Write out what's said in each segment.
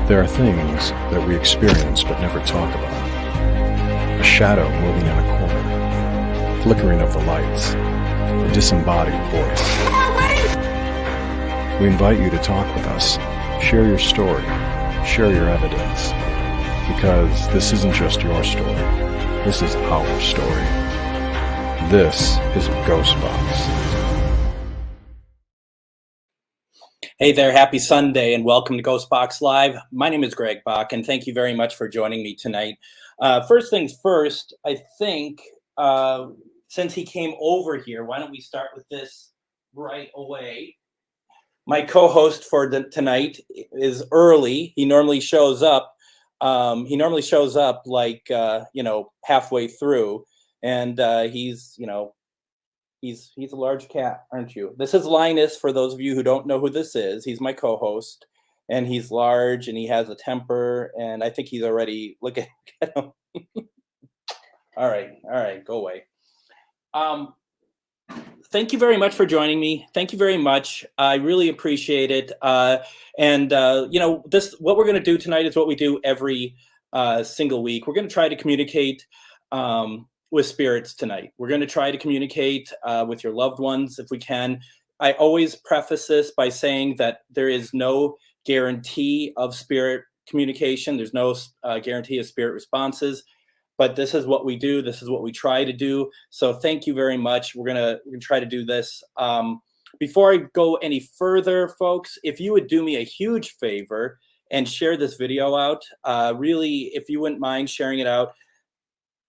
There are things that we experience but never talk about. A shadow moving in a corner, flickering of the lights, a disembodied voice. We invite you to talk with us, share your story, share your evidence, because this isn't just your story, this is our story. This is GhostBox. Hey there, happy Sunday and welcome to GhostBox Live. My name is Greg Bakun. Thank you very much for joining me tonight. First things first, I think since he came over here, why don't we start with this right away. My co-host for tonight is early. He normally shows up. Like halfway through, and he's a large cat, aren't you? This is Linus, for those of you who don't know who this is. He's my co-host, and he's large, and he has a temper, and I think he's already, look at him. All right, go away. Thank you very much for joining me. Thank you very much. I really appreciate it. What we're going to do tonight is what we do every single week. We're going to try to communicate with spirits tonight. We're going to try to communicate with your loved ones if we can. I always preface this by saying that there is no guarantee of spirit communication. There's no guarantee of spirit responses, but this is what we do. This is what we try to do. So thank you very much. We're gonna try to do this. Before I go any further, folks, if you would do me a huge favor and share this video out, really, if you wouldn't mind sharing it out.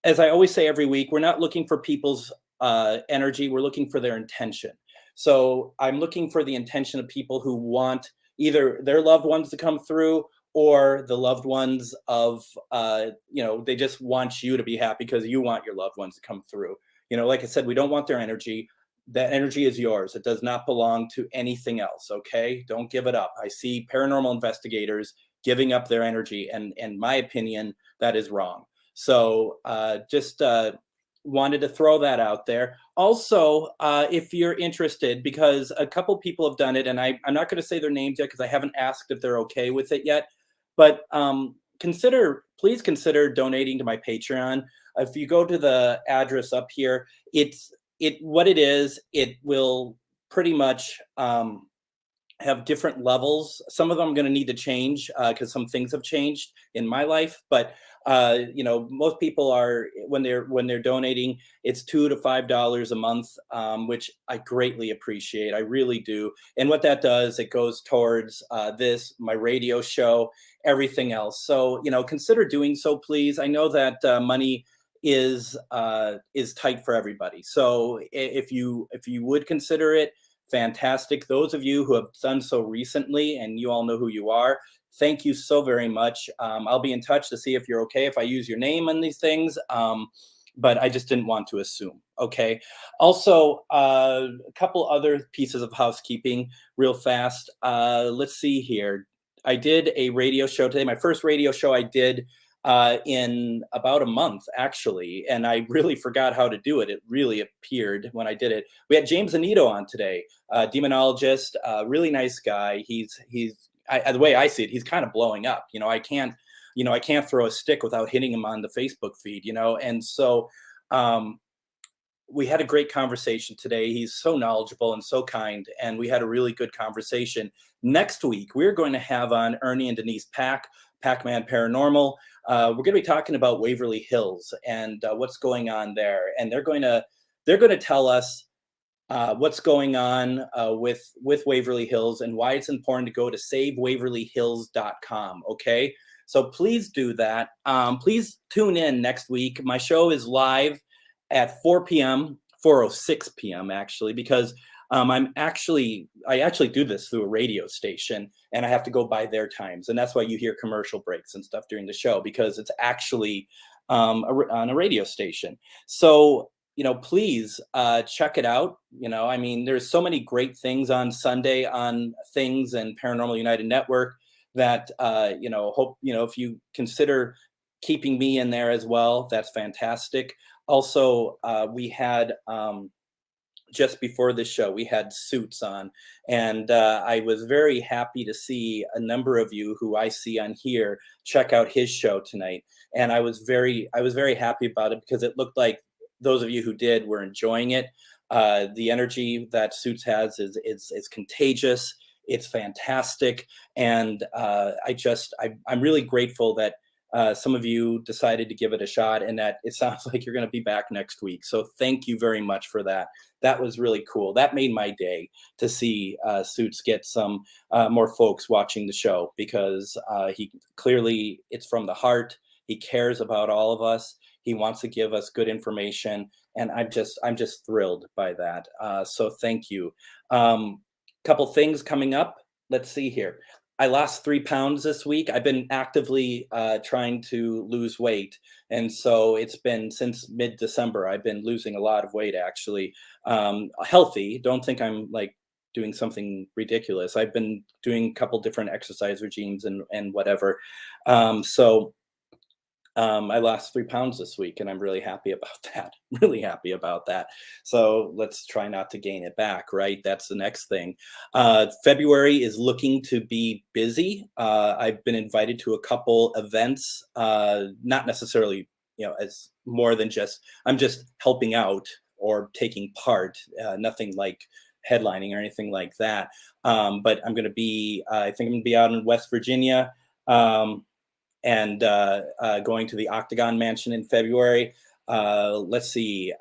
As I always say every week, we're not looking for people's energy. We're looking for their intention. So I'm looking for the intention of people who want either their loved ones to come through or the loved ones of, they just want you to be happy because you want your loved ones to come through. Like I said, we don't want their energy. That energy is yours. It does not belong to anything else, okay? Don't give it up. I see paranormal investigators giving up their energy, and in my opinion, that is wrong. So just wanted to throw that out there. Also, if you're interested, because a couple people have done it, and I'm not going to say their names yet because I haven't asked if they're okay with it yet, but please consider donating to my Patreon. If you go to the address up here, it will pretty much have different levels. Some of them I'm going to need to change because some things have changed in my life, but most people are, when they're donating, it's $2 to $5 a month, which I greatly appreciate. I really do. And what that does, it goes towards my radio show, everything else. So, consider doing so, please. I know that money is tight for everybody. So if you would consider it, fantastic. Those of you who have done so recently, and you all know who you are, thank you so very much. I'll be in touch to see if you're okay if I use your name on these things, but I just didn't want to assume. Okay. Also, a couple other pieces of housekeeping real fast. Let's see here. I did a radio show today. My first radio show I did in about a month, actually, and I really forgot how to do it. It really appeared when I did it. We had James Anito on today, demonologist, really nice guy. The way I see it, he's kind of blowing up. I can't throw a stick without hitting him on the Facebook feed, and so we had a great conversation today. He's so knowledgeable and so kind, and we had a really good conversation. Next week, we're going to have on Ernie and Denise Pac-Man Paranormal. We're going to be talking about Waverly Hills and what's going on there, and they're going to tell us what's going on with Waverly Hills and why it's important to go to savewaverlyhills.com. Okay, so please do that. Please tune in next week. My show is live at 4 p.m., 4:06 p.m. actually, because I actually do this through a radio station, and I have to go by their times, and that's why you hear commercial breaks and stuff during the show, because it's actually on a radio station. So please check it out. There's so many great things on Sunday on Things and Paranormal United Network that hope if you consider keeping me in there as well, that's fantastic. Also, we had just before the show, we had Suits on, and I was very happy to see a number of you who I see on here check out his show tonight. And I was very happy about it because it looked like those of you who did were enjoying it. The energy that Suits has is contagious. It's fantastic, and I'm really grateful that some of you decided to give it a shot, and that it sounds like you're going to be back next week. So thank you very much for that. That was really cool. That made my day to see Suits get some more folks watching the show, because he clearly, it's from the heart. He cares about all of us. He wants to give us good information, and I'm just thrilled by that. So thank you. Couple things coming up. Let's see here. I lost 3 pounds this week. I've been actively trying to lose weight. And so it's been since mid-December, I've been losing a lot of weight, actually. Healthy. Don't think I'm like doing something ridiculous. I've been doing a couple different exercise regimes and whatever. I lost 3 pounds this week, and I'm really happy about that. Really happy about that. So let's try not to gain it back, right? That's the next thing. February is looking to be busy. I've been invited to a couple events, not necessarily, as more than just, I'm just helping out or taking part, nothing like headlining or anything like that. But I'm going to be, I think I'm going to be out in West Virginia. And going to the Octagon Mansion in February. Let's see,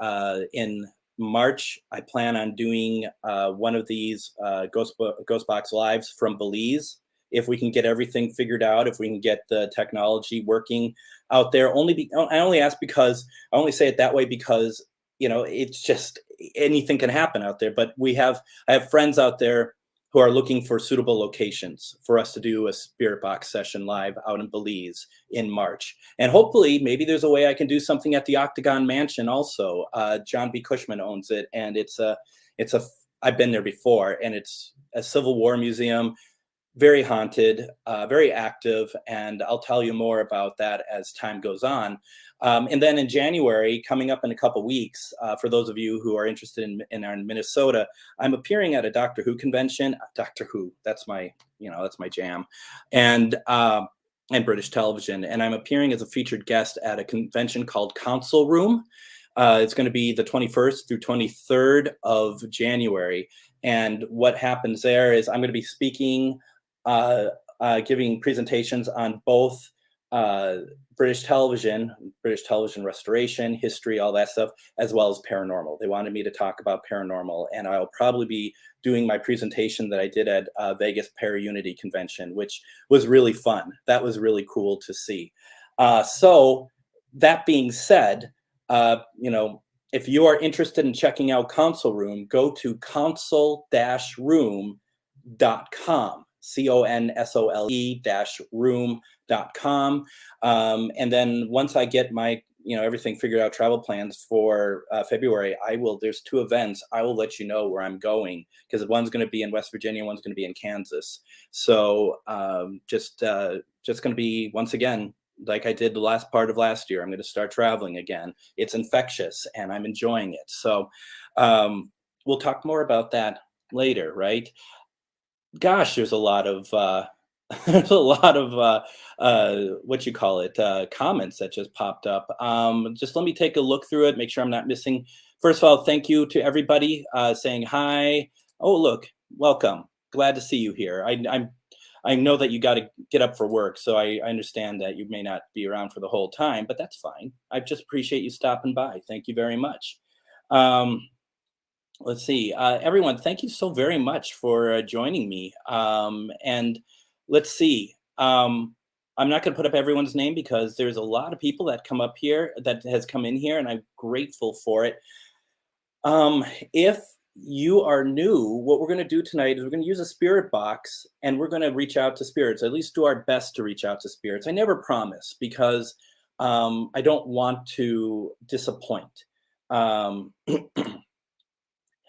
in March, I plan on doing one of these GhostBox Lives from Belize. If we can get everything figured out, if we can get the technology working out there. I only ask because, I only say it that way because, it's just, anything can happen out there. But I have friends out there who are looking for suitable locations for us to do a spirit box session live out in Belize in March. And hopefully, maybe there's a way I can do something at the Octagon Mansion also. John B. Cushman owns it, and I've been there before, and it's a Civil War museum, very haunted, very active, and I'll tell you more about that as time goes on. And then in January, coming up in a couple weeks, for those of you who are interested in Minnesota, I'm appearing at a Doctor Who convention. Doctor Who, that's my jam, and British television. And I'm appearing as a featured guest at a convention called Council Room. It's going to be the 21st through 23rd of January. And what happens there is I'm going to be speaking, giving presentations on both British television restoration, history, all that stuff, as well as paranormal. They wanted me to talk about paranormal, and I'll probably be doing my presentation that I did at Vegas Para-Unity Convention, which was really fun. That was really cool to see. So that being said, if you are interested in checking out Console Room, go to console-room.com. console-room.com. And then once I get my, everything figured out, travel plans for February, there's 2 events. I will let you know where I'm going, because one's going to be in West Virginia, one's going to be in Kansas. So just going to be, once again, like I did the last part of last year, I'm going to start traveling again. It's infectious, and I'm enjoying it. So we'll talk more about that later, right? Gosh, there's a lot of there's a lot of comments that just popped up. Just let me take a look through it, make sure I'm not missing. First of all, thank you to everybody saying hi. Oh, look, welcome. Glad to see you here. I know that you got to get up for work, so I understand that you may not be around for the whole time, but that's fine. I just appreciate you stopping by. Thank you very much. Let's see, everyone, thank you so very much for joining me. And let's see, I'm not going to put up everyone's name because there's a lot of people that come up here, that has come in here, and I'm grateful for it. If you are new, what we're going to do tonight is we're going to use a spirit box, and we're going to reach out to spirits, at least do our best to reach out to spirits. I never promise, because I don't want to disappoint.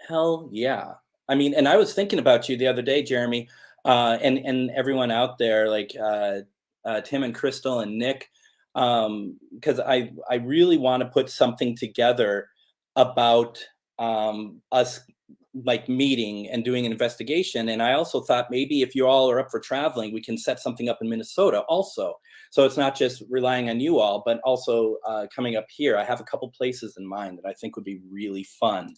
Hell yeah. I mean, and I was thinking about you the other day, Jeremy, and everyone out there, like Tim and Crystal and Nick, because I really want to put something together about us like meeting and doing an investigation. And I also thought maybe if you all are up for traveling, we can set something up in Minnesota also. So it's not just relying on you all, but also coming up here. I have a couple places in mind that I think would be really fun.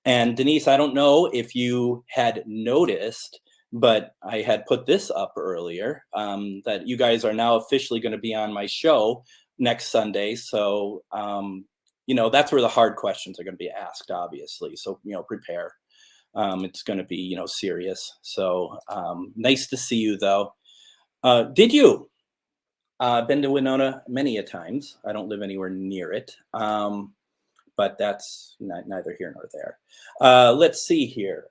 And Denise, I don't know if you had noticed, but I had put this up earlier, that you guys are now officially going to be on my show next Sunday. So, that's where the hard questions are going to be asked, obviously. So, prepare. It's going to be, serious. So nice to see you, though. Did you? Been to Winona many a times. I don't live anywhere near it. But that's neither here nor there. Let's see here.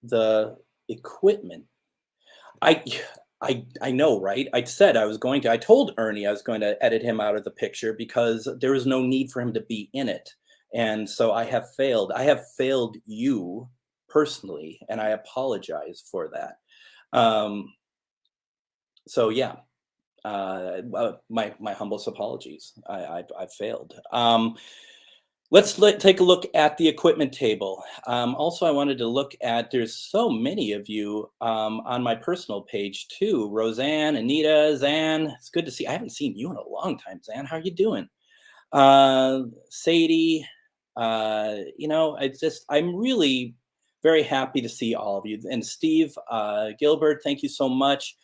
The equipment. I know, right? I said I was going to. I told Ernie I was going to edit him out of the picture because there was no need for him to be in it, and so I have failed. I have failed you personally, and I apologize for that. So yeah, my humblest apologies. I've failed. Let's take a look at the equipment table. Also, I wanted to look at, there's so many of you on my personal page too. Roseanne, Anita, Zan, it's good to see. I haven't seen you in a long time, Zan. How are you doing? Sadie, I'm really very happy to see all of you. And Steve Gilbert, thank you so much.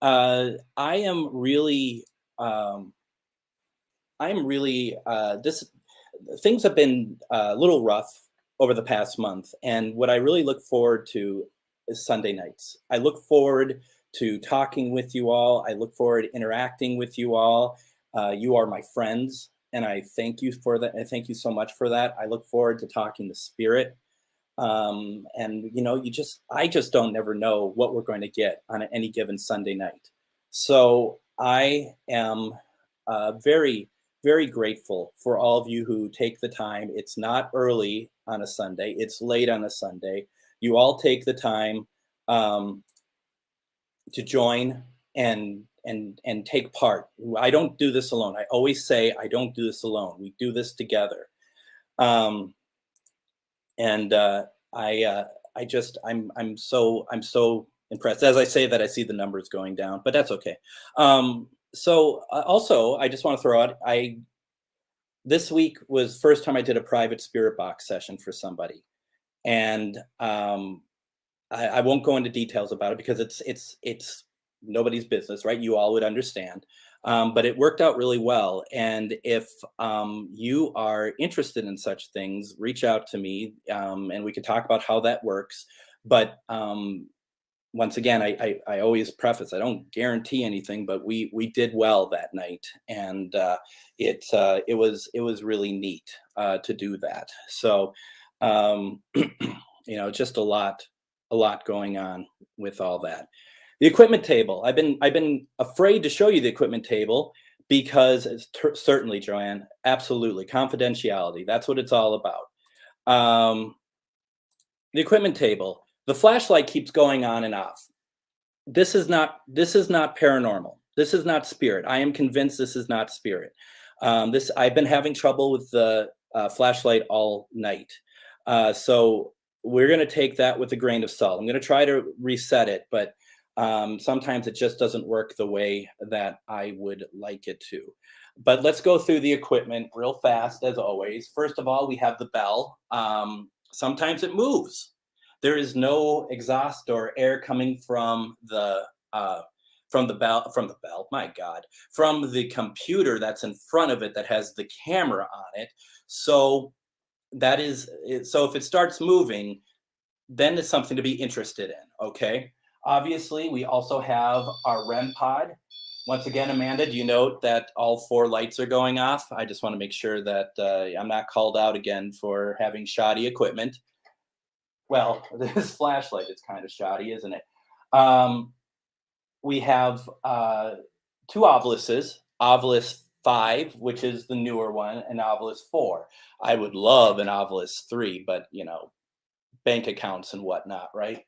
I am really, things have been a little rough over the past month. And what I really look forward to is Sunday nights. I look forward to talking with you all. I look forward to interacting with you all. You are my friends, and I thank you for that. I thank you so much for that. I look forward to talking to Spirit. I just don't never know what we're going to get on any given Sunday night. So I am very, very grateful for all of you who take the time. It's not early on a Sunday, it's late on a Sunday. You all take the time to join and take part. I don't do this alone. I always say I don't do this alone. We do this together. I'm so impressed. As I say that, I see the numbers going down, but that's okay. Also, I just want to throw out, this week was first time I did a private spirit box session for somebody, and I won't go into details about it because it's nobody's business, right? You all would understand. But it worked out really well. And if you are interested in such things, reach out to me and we could talk about how that works. But once again, I always preface, I don't guarantee anything, but we did well that night. And it was really neat to do that. So, just a lot going on with all that. The equipment table. I've been afraid to show you the equipment table because certainly, Joanne, absolutely, confidentiality. That's what it's all about. The equipment table. The flashlight keeps going on and off. This is not paranormal. This is not spirit. I am convinced this is not spirit. I've been having trouble with the flashlight all night. So we're going to take that with a grain of salt. I'm going to try to reset it, but sometimes it just doesn't work the way that I would like it to. But let's go through the equipment real fast, as always. First of all, we have the bell. Sometimes it moves. There is no exhaust or air coming from the bell. My God, from the computer that's in front of it that has the camera on it. So if it starts moving, then it's something to be interested in. Okay. Obviously, we also have our REM pod. Once again, Amanda, do you note that all 4 lights are going off? I just want to make sure that I'm not called out again for having shoddy equipment. Well, this flashlight is kind of shoddy, isn't it? We have 2 Oviluses, Ovilus 5, which is the newer one, and Ovilus 4. I would love an Ovilus 3, but, bank accounts and whatnot, right?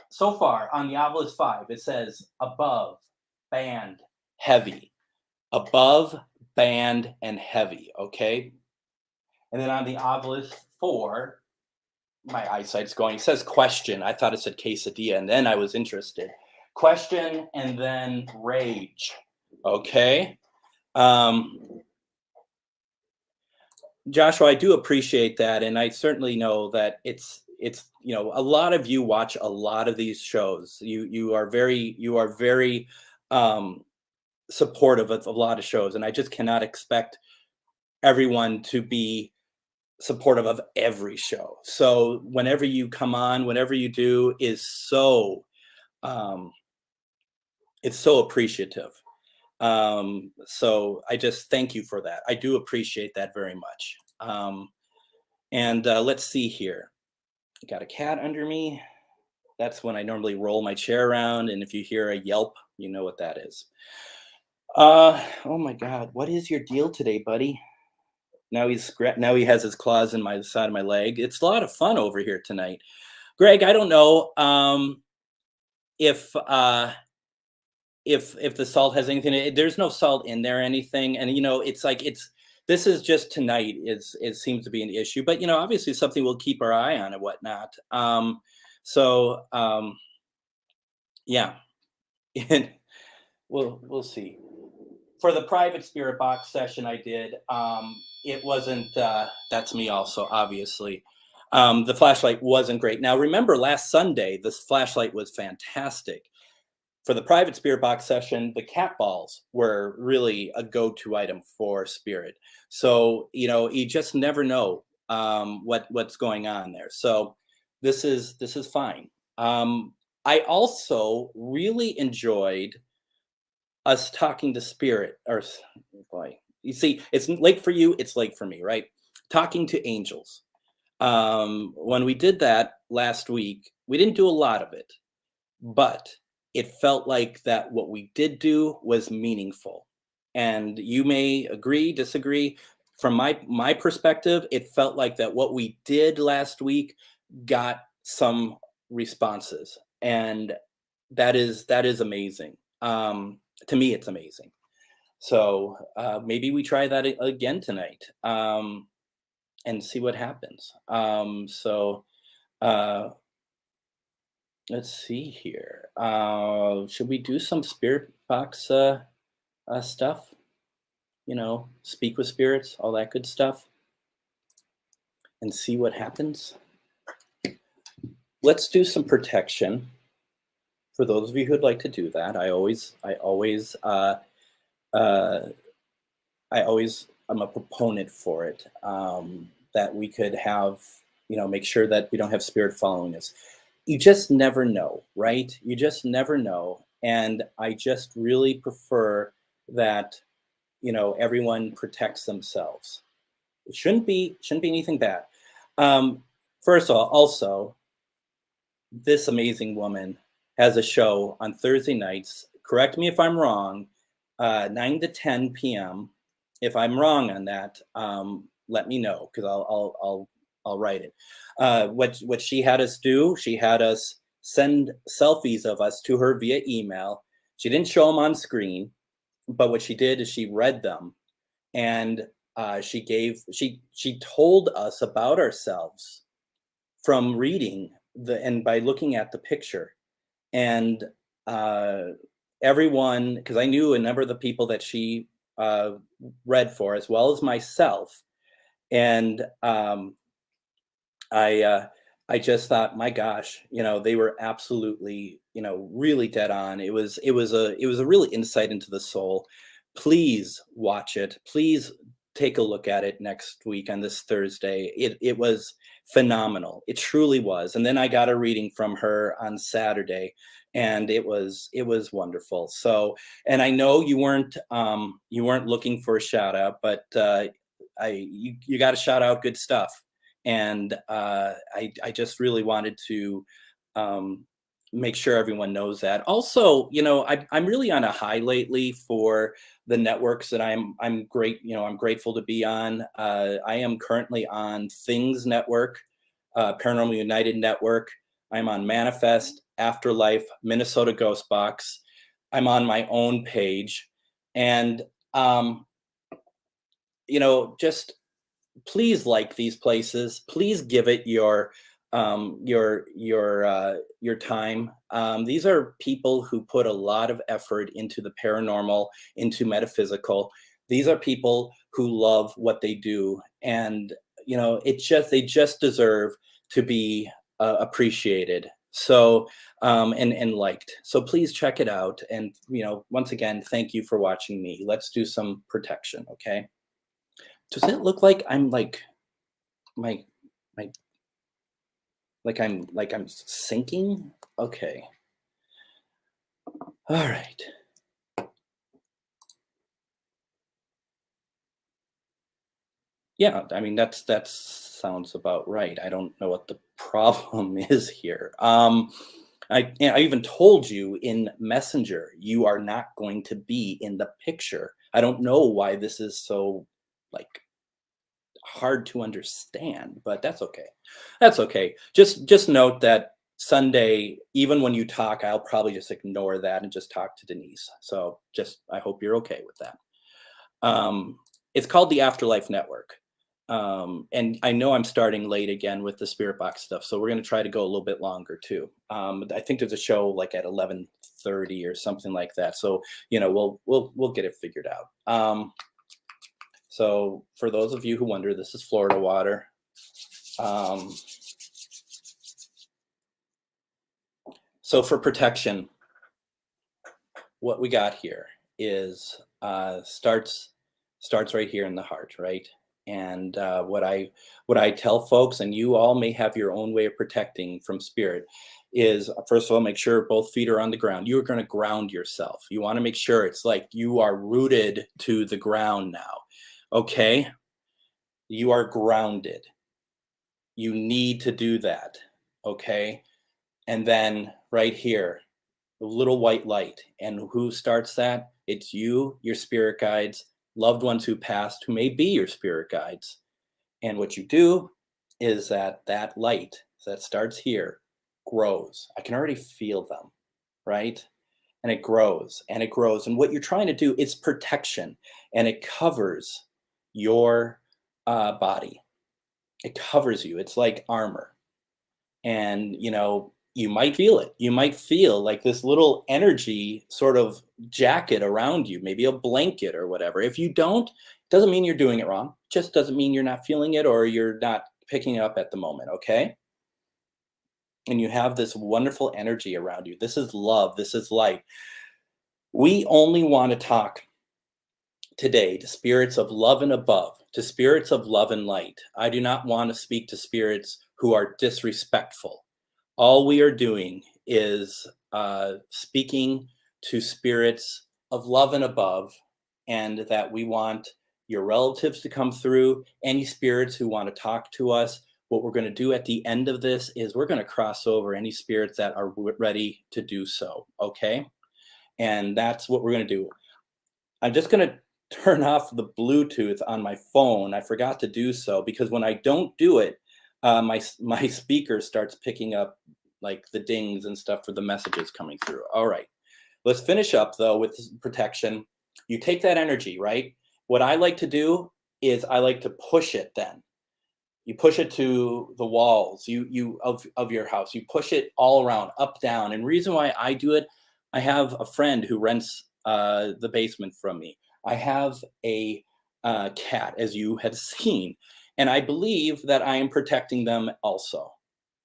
So far, on the Ovilus 5, it says above, band, heavy. Above, band, and heavy, okay? And then on the obelisk 4, my eyesight's going. It says question. I thought it said quesadilla, and then I was interested. Question and then rage. Okay. Joshua, I do appreciate that, and I certainly know that it's a lot of you watch a lot of these shows. You are very supportive of a lot of shows, and I just cannot expect everyone to be supportive of every show. So whenever you come on, whenever you do, is so it's so appreciative. So I just thank you for that. I do appreciate that very much. And let's see here. I got a cat under me. That's when I normally roll my chair around, and if you hear a yelp, you know what that is. Oh my God, what is your deal today, buddy? Now he has his claws in my side of my leg. It's a lot of fun over here tonight. Greg, I don't know if the salt has anything. There's no salt in there or anything, and it's like this is just tonight. It seems to be an issue, but obviously something we'll keep our eye on and whatnot. So yeah, and we'll see. For the private spirit box session I did, it wasn't. That's me also, obviously. The flashlight wasn't great. Now remember, last Sunday this flashlight was fantastic. For the private spirit box session, the cat balls were really a go-to item for spirit. So you just never know what's going on there. So this is fine. I also really enjoyed us talking to spirit, or boy, you see, it's late for you, it's late for me, right? Talking to angels. When we did that last week, we didn't do a lot of it, but it felt like that what we did do was meaningful. And you may agree, disagree. From my perspective, it felt like that what we did last week got some responses, and that is amazing. To me, it's amazing. So maybe we try that again tonight, and see what happens. So let's see here. Should we do some spirit box stuff? Speak with spirits, all that good stuff, and see what happens. Let's do some protection. For those of you who'd like to do that, I'm a proponent for it. That we could have, make sure that we don't have spirit following us. You just never know, right? You just never know. And I just really prefer that, everyone protects themselves. It shouldn't be anything bad. First of all, also, this amazing woman has a show on Thursday nights. Correct me if I'm wrong, 9 to 10 p.m. If I'm wrong on that, let me know, because I'll write it. What she had us do, she had us send selfies of us to her via email. She didn't show them on screen, but what she did is she read them, and she told us about ourselves from reading and by looking at the picture. And everyone, because I knew a number of the people that she read for, as well as myself, and I just thought, my gosh, they were absolutely, really dead on. It was a really insight into the soul. Please watch it. Please take a look at it next week on this Thursday. It was phenomenal. It truly was. And then I got a reading from her on Saturday, and it was wonderful. So, and I know you weren't looking for a shout out, but you got to shout out good stuff. And I just really wanted to make sure everyone knows that. Also, I'm really on a high lately for the networks that I'm grateful to be on. I am currently on Things Network, Paranormal United Network. I'm on Manifest, Afterlife, Minnesota GhostBox. I'm on my own page, and just please like these places. Please give it your time. These are people who put a lot of effort into the paranormal, into metaphysical. These are people who love what they do, and they just deserve to be appreciated. So and liked. So please check it out. And once again, thank you for watching me. Let's do some protection, okay? Does it look like I'm like my my I'm sinking? Okay. All right. Yeah, I mean that sounds about right. I don't know what the problem is here. I even told you in Messenger you are not going to be in the picture. I don't know why this is so like hard to understand, but that's okay. That's okay. Just note that Sunday, even when you talk, I'll probably just ignore that and just talk to Denise. So just I hope you're okay with that. It's called the Afterlife Network. And I know I'm starting late again with the Spirit Box stuff, so we're going to try to go a little bit longer too. I think there's a show like at 11:30 or something like that. So we'll get it figured out. So for those of you who wonder, this is Florida water. So for protection, what we got here is starts right here in the heart, right? And what I tell folks, and you all may have your own way of protecting from spirit, is first of all, make sure both feet are on the ground. You are going to ground yourself. You want to make sure it's like you are rooted to the ground now. Okay? You are grounded. You need to do that. Okay? And then right here, the little white light. And who starts that? It's you, your spirit guides, loved ones who passed, who may be your spirit guides. And what you do is that light that starts here grows. I can already feel them, right? And it grows and it grows. And what you're trying to do is protection, and it covers your body. It covers you. It's like armor. And, you might feel it. You might feel like this little energy sort of jacket around you, maybe a blanket or whatever. If you don't, it doesn't mean you're doing it wrong. Just doesn't mean you're not feeling it or you're not picking it up at the moment, okay? And you have this wonderful energy around you. This is love. This is light. We only want to talk today to spirits of love and above, to spirits of love and light. I do not want to speak to spirits who are disrespectful. All we are doing is speaking to spirits of love and above, and that we want your relatives to come through, any spirits who want to talk to us. What we're going to do at the end of this is we're going to cross over any spirits that are ready to do so, okay? And that's what we're going to do. I'm just going to turn off the Bluetooth on my phone. I forgot to do so because when I don't do it, my speaker starts picking up like the dings and stuff for the messages coming through. All right, let's finish up though with protection. You take that energy, right? What I like to do is I like to push it. Then you push it to the walls of your house. You push it all around, up, down. And reason why I do it, I have a friend who rents the basement from me. I have a cat, as you had seen. And I believe that I am protecting them also,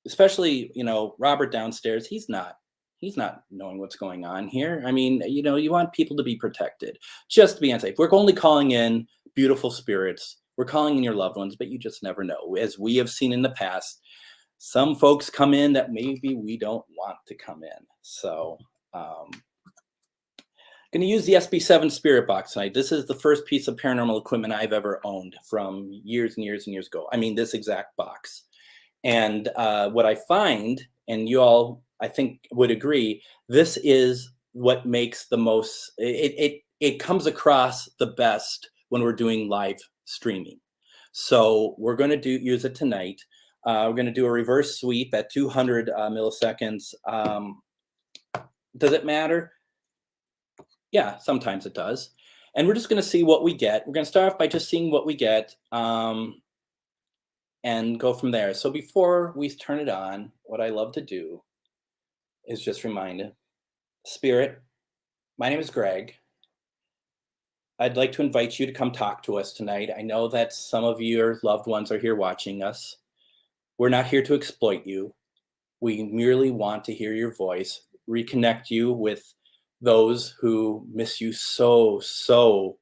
especially, Robert downstairs. He's not knowing what's going on here. I mean, you want people to be protected, just to be unsafe. We're only calling in beautiful spirits. We're calling in your loved ones, but you just never know. As we have seen in the past, some folks come in that maybe we don't want to come in. So, going to use the SB7 Spirit Box tonight. This is the first piece of paranormal equipment I've ever owned from years and years and years ago. I mean, this exact box. And what I find, and you all, I think, would agree, this is what makes the most, it comes across the best when we're doing live streaming. So we're going to use it tonight. We're going to do a reverse sweep at 200 milliseconds. Does it matter? Yeah, sometimes it does. And we're just going to see what we get. We're going to start off by just seeing what we get. and go from there. So before we turn it on, what I love to do is just remind Spirit, my name is Greg. I'd like to invite you to come talk to us tonight. I know that some of your loved ones are here watching us. We're not here to exploit you. We merely want to hear your voice, reconnect you with those who miss you so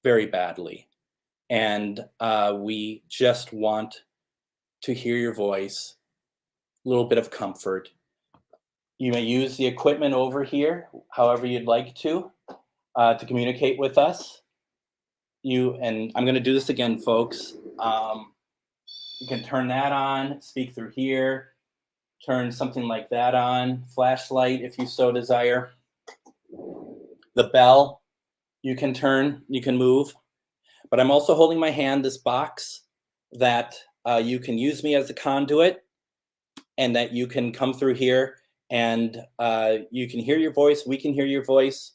very badly. And we just want to hear your voice, a little bit of comfort. You may use the equipment over here, however you'd like to communicate with us. And I'm going to do this again, folks. You can turn that on, speak through here, turn something like that on, flashlight if you so desire. The bell you can turn, you can move. But I'm also holding my hand this box that you can use me as a conduit, and that you can come through here and you can hear your voice, we can hear your voice,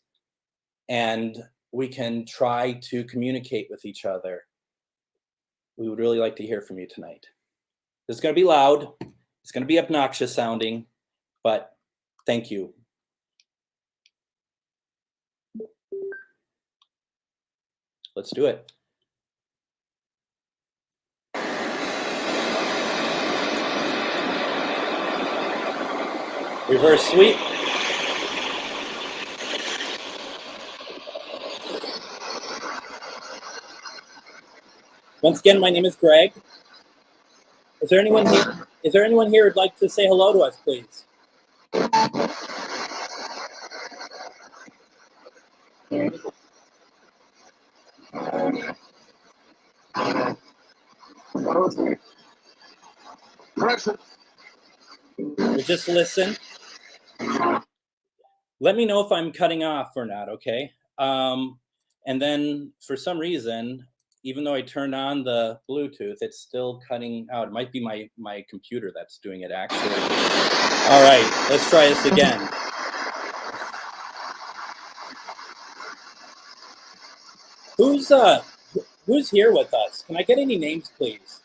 and we can try to communicate with each other. We would really like to hear from you tonight. This is going to be loud. It's going to be obnoxious sounding, but thank you. Let's do it. Reverse sweep. Once again, my name is Greg. Is there anyone here? Is there anyone here who'd like to say hello to us, please? We'll just listen. Let me know if I'm cutting off or not, okay? And then for some reason, even though I turned on the Bluetooth, it's still cutting out. It might be my computer that's doing it, actually. All right, let's try this again. Who's here with us? Can I get any names, please?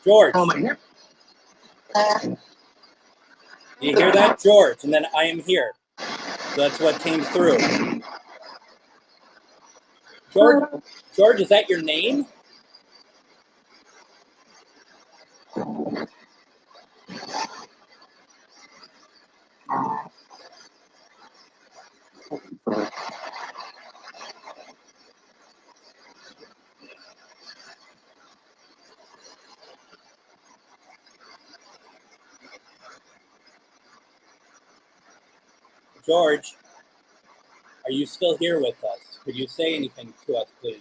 George. Do you hear that? George. And then I am here. So that's what came through. George, is that your name? George, are you still here with us? Could you say anything to us, please?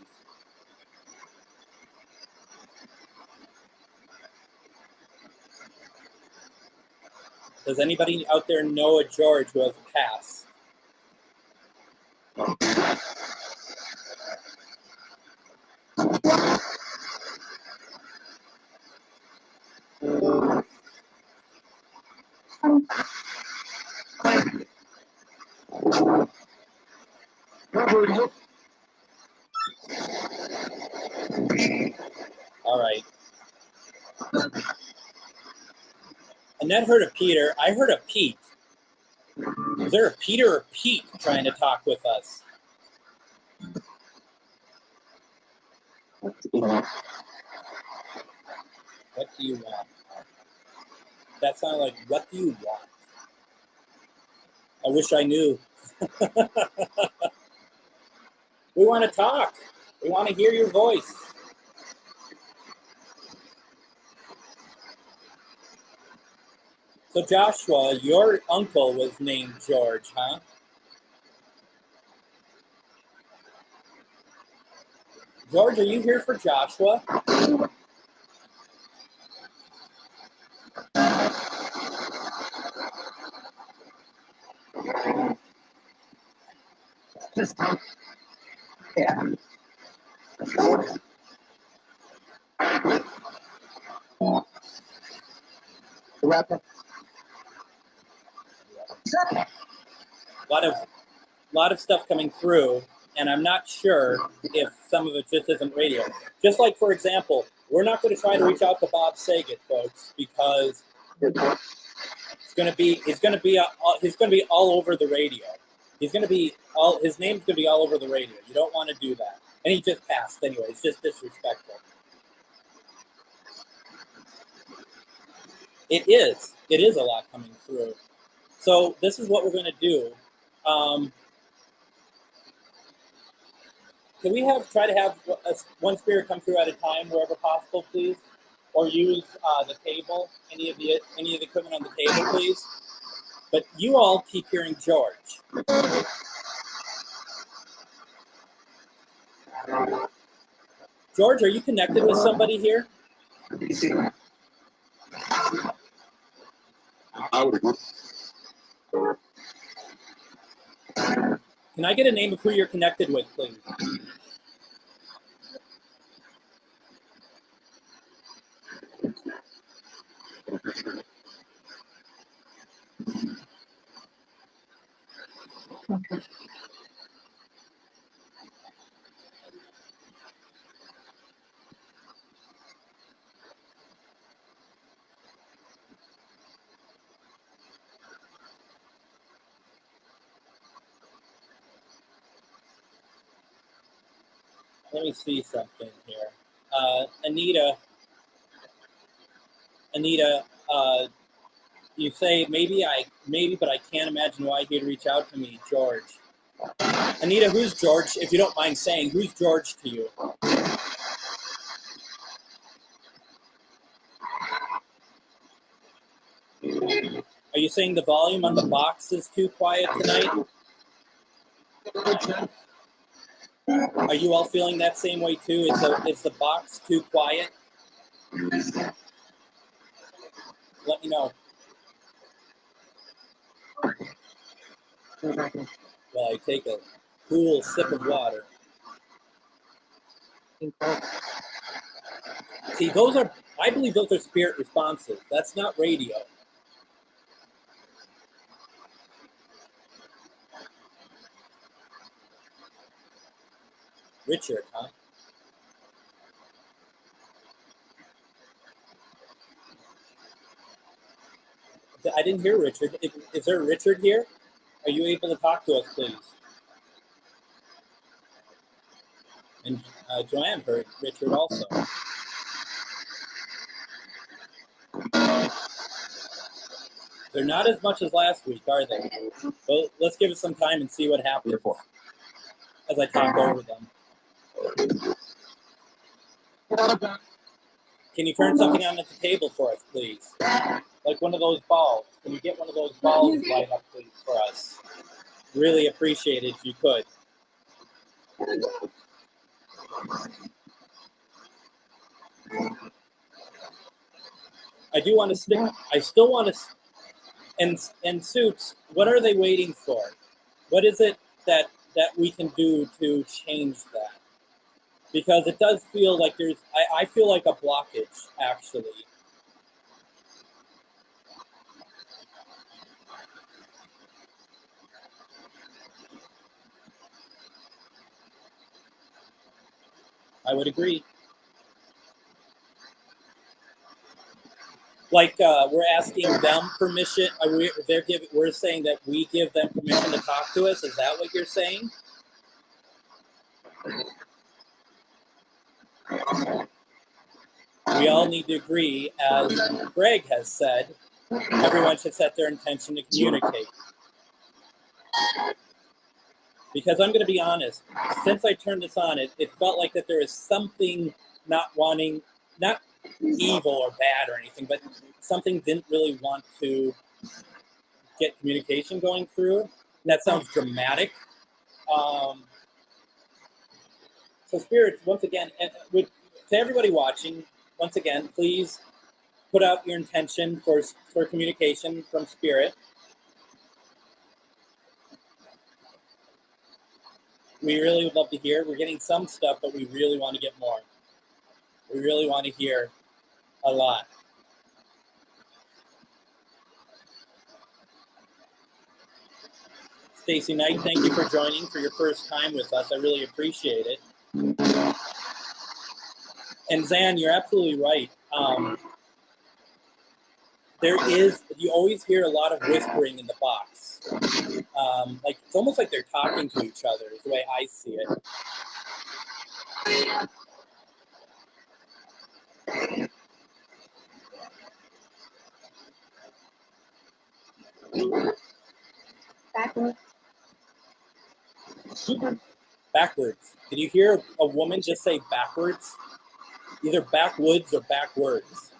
Does anybody out there know a George who has passed? All right. Annette heard a Peter. I heard a Pete. Is there a Peter or Pete trying to talk with us? What do you want? That sounded like, what do you want? I wish I knew. We want to talk. We want to hear your voice. So Joshua, your uncle was named George, huh? George, are you here for Joshua? Yeah. Wrap up. Lot of stuff coming through, and I'm not sure if some of it just isn't radio. Just like, for example, we're not going to try to reach out to Bob Saget, folks, because he's going to be all over the radio. His name's going to be all over the radio. You don't want to do that. And he just passed anyway. It's just disrespectful. It is a lot coming through. So this is what we're going to do. Can we try to have one spirit come through at a time wherever possible, please? Or use the table, any of the equipment on the table, please? But you all keep hearing George. George, are you connected with somebody here? Can I get a name of who you're connected with, please? Okay. Let me see something here. Anita, you say maybe, but I can't imagine why he'd reach out to me, George. Anita, who's George? If you don't mind saying, who's George to you? Are you saying the volume on the box is too quiet tonight? Are you all feeling that same way too? Is the box too quiet? Let me know. Well, I take a cool sip of water. See, I believe those are spirit responses. That's not radio. Richard, huh? I didn't hear Richard. Is there a Richard here? Are you able to talk to us, please? And Joanne heard Richard also. They're not as much as last week, are they? Well, let's give it some time and see what happens as I talk over them. Can you turn something on at the table for us, please? Like one of those balls. Can you get one of those balls light up, please, for us? Really appreciate it if you could. I do want to stick. I still want to. And Suits, what are they waiting for? What is it that we can do to change that? Because it does feel like I feel like a blockage, actually. I would agree. Like we're asking them permission. We're saying that we give them permission to talk to us. Is that what you're saying? We all need to agree, as Greg has said, everyone should set their intention to communicate. Because I'm going to be honest, since I turned this on, it felt like that there is something not evil or bad or anything, but something didn't really want to get communication going through. And that sounds dramatic. So spirits, once again, and to everybody watching, once again, please put out your intention for communication from spirit. We really would love to hear. We're getting some stuff, but we really want to get more. We really want to hear a lot. Stacy Knight, thank you for joining for your first time with us. I really appreciate it. And Zan, you're absolutely right. You always hear a lot of whispering in the box. Like it's almost like they're talking to each other, is the way I see it. Backwards. Did you hear a woman just say backwards? Either backwoods or backwards.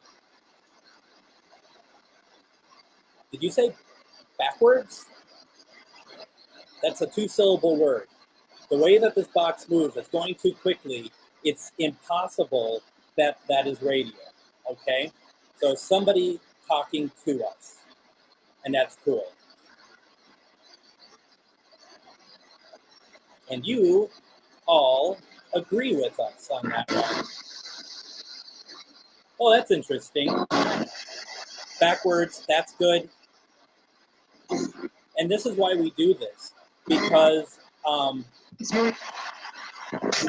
Did you say backwards? That's a 2-syllable word. The way that this box moves, it's going too quickly. It's impossible that is radio, okay? So somebody talking to us, and that's cool. And you all agree with us on that one. Oh, that's interesting. Backwards, that's good. And this is why we do this, because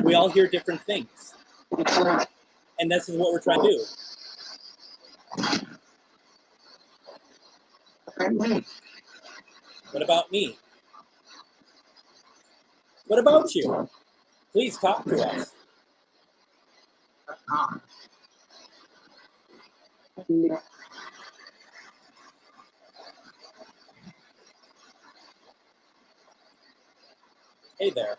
we all hear different things. And this is what we're trying to do. What about me? What about you? Please talk to us. Hey there.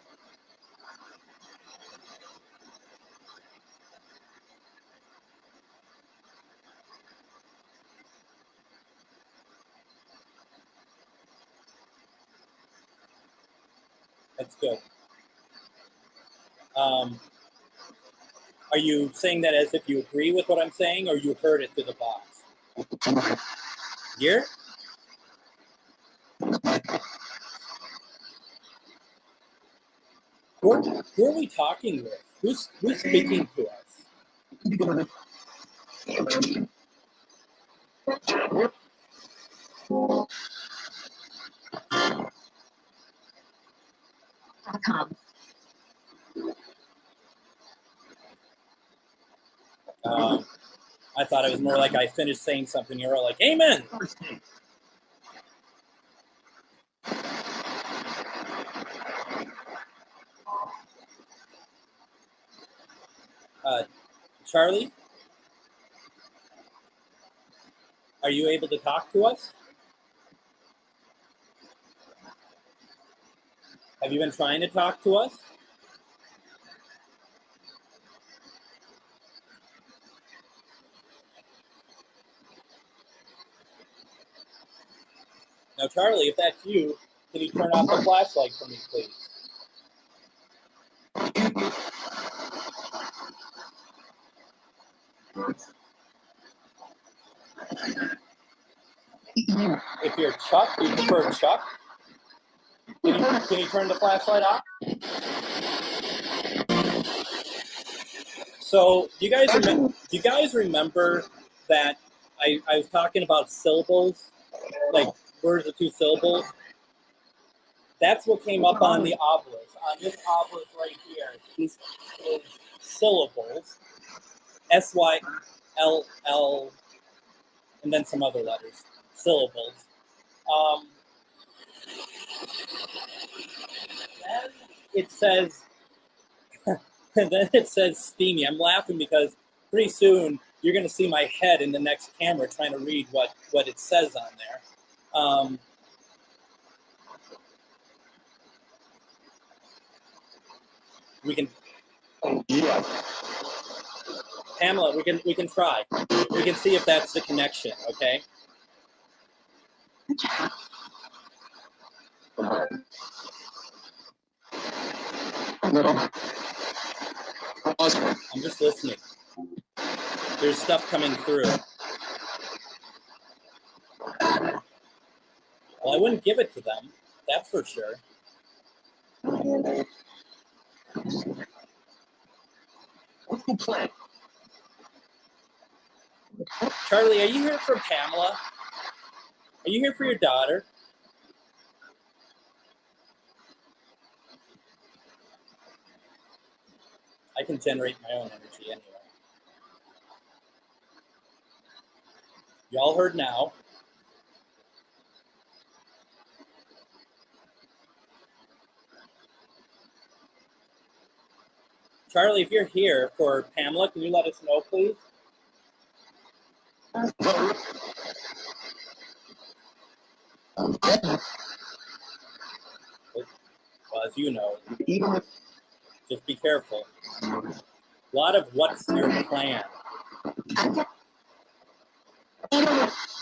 That's good. Are you saying that as if you agree with what I'm saying, or you heard it through the box? Here? Who are we talking with? Who's speaking to us? I thought it was more like I finished saying something. You're all like, amen. Charlie, are you able to talk to us? Have you been trying to talk to us? Now, Charlie, if that's you, can you turn off the flashlight for me, please? If you're Chuck, you prefer Chuck? Can you turn the flashlight off? So, do you guys remember that I was talking about syllables, like words of 2 syllables? That's what came up on the obelisk. On this obelisk right here, these is syllables, S-Y-L-L, and then some other letters, syllables. Then it says, and then it says steamy. I'm laughing because pretty soon you're going to see my head in the next camera trying to read what it says on there. We can, Pamela, we can try. We can see if that's the connection, okay? I'm just listening. There's stuff coming through. Well, I wouldn't give it to them. That's for sure. Charlie, are you here for Pamela? Are you here for your daughter? I can generate my own energy anyway. Y'all heard now. Charlie, if you're here for Pamela, can you let us know, please? Well, as you know, just be careful. A lot of what's your plan.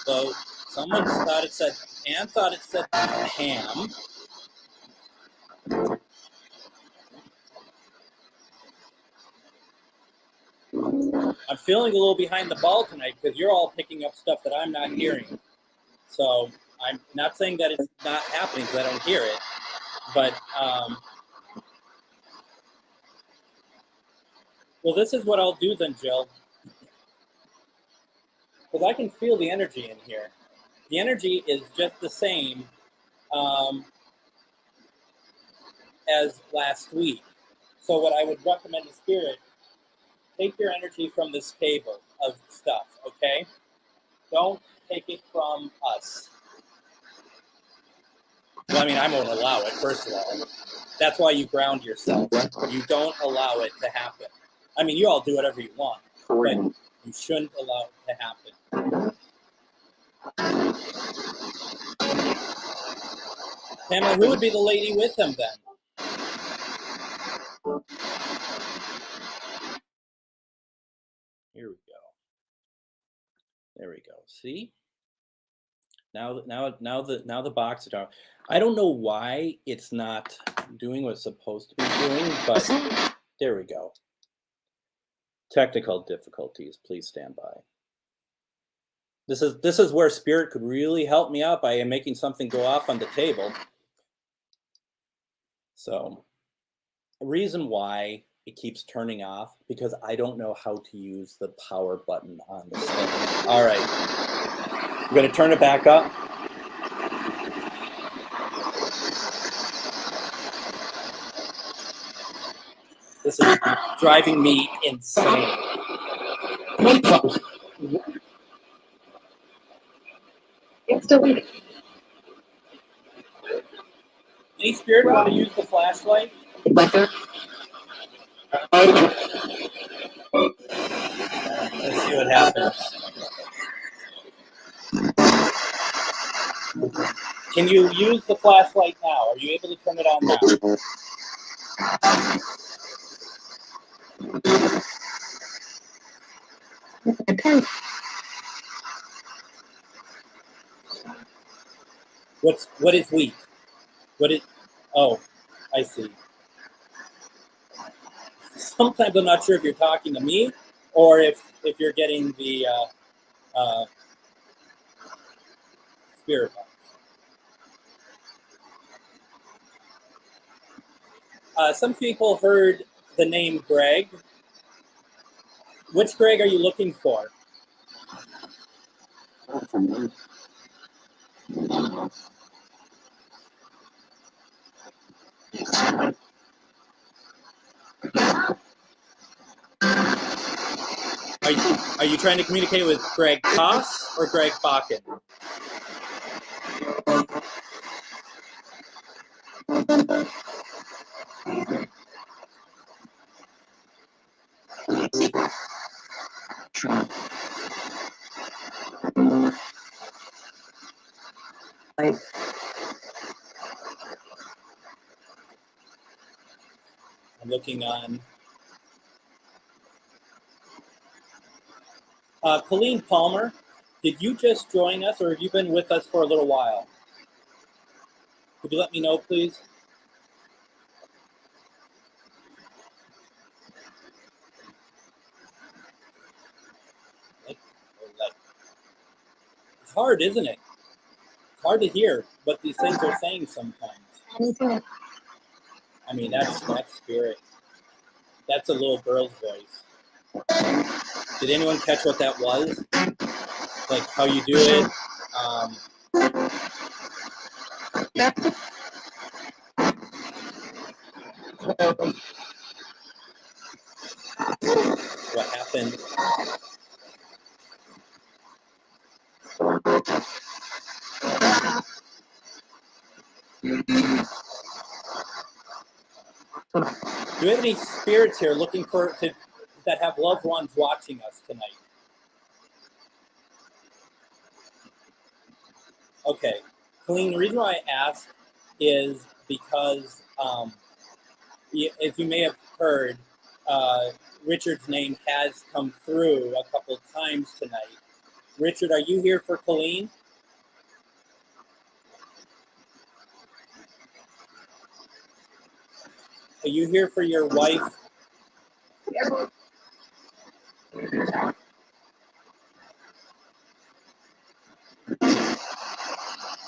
So someone thought it said, Anne thought it said Pam. I'm feeling a little behind the ball tonight because you're all picking up stuff that I'm not hearing. So I'm not saying that it's not happening because I don't hear it, but well, this is what I'll do then, Jill, because I can feel the energy in here. The energy is just the same as last week. So what I would recommend to Spirit, take your energy from this table of stuff, okay? Don't take it from us. Well, I mean, I won't allow it, first of all. That's why you ground yourself. You don't allow it to happen. I mean, you all do whatever you want, but you shouldn't allow it to happen. Pamela, who would be the lady with him then? Here we go. There we go. See? Now the box is down. I don't know why it's not doing what it's supposed to be doing, but there we go. Technical difficulties. Please stand by. This is where Spirit could really help me out by making something go off on the table. So, the reason why it keeps turning off, because I don't know how to use the power button on this thing. All right. I'm going to turn it back up. This is driving me insane. It's deleted. Any Spirit want to use the flashlight? Let's see what happens. Can you use the flashlight now? Are you able to turn it on now? What is weak? Oh, I see. Sometimes I'm not sure if you're talking to me or if you're getting the Spirit box. Some people heard the name Greg. Which Greg are you looking for? Are you trying to communicate with Greg Koss or Greg Bakun? I'm looking on. Colleen Palmer, did you just join us or have you been with us for a little while? Could you let me know, please? hard, isn't it? It's hard to hear what these things are saying sometimes. I mean, that's spirit. That's a little girl's voice. Did anyone catch what that was? Like how you do it? What happened? Do we have any spirits here looking that have loved ones watching us tonight? Okay, Colleen, the reason why I asked is because, as you may have heard, Richard's name has come through a couple of times tonight. Richard, are you here for Colleen? Are you here for your wife?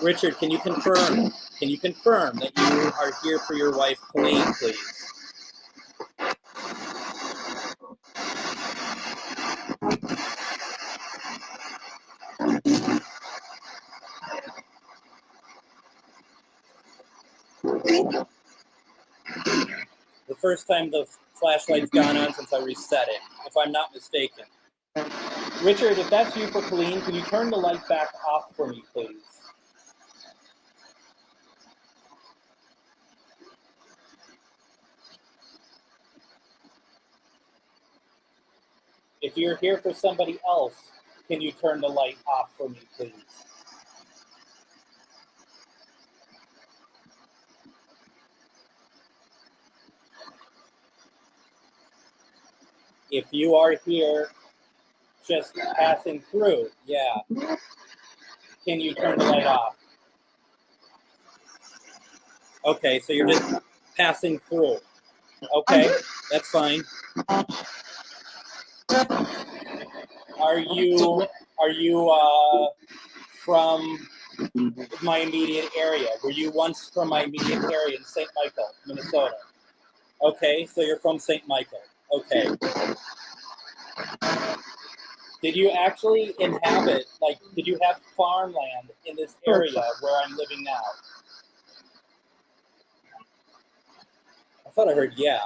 Richard, can you confirm? Can you confirm that you are here for your wife, Colleen, please? The first time the flashlight's gone on since I reset it, if I'm not mistaken. Richard, if that's you for Colleen, can you turn the light back off for me, please? If you're here for somebody else, can you turn the light off for me, please? If you are here just passing through, yeah. Can you turn the light off? Okay, so you're just passing through. Okay, that's fine. Are you from my immediate area? Were you once from my immediate area in St. Michael, Minnesota? Okay, so you're from St. Michael. Okay. Did you actually inhabit, did you have farmland in this area where I'm living now? I thought I heard yeah.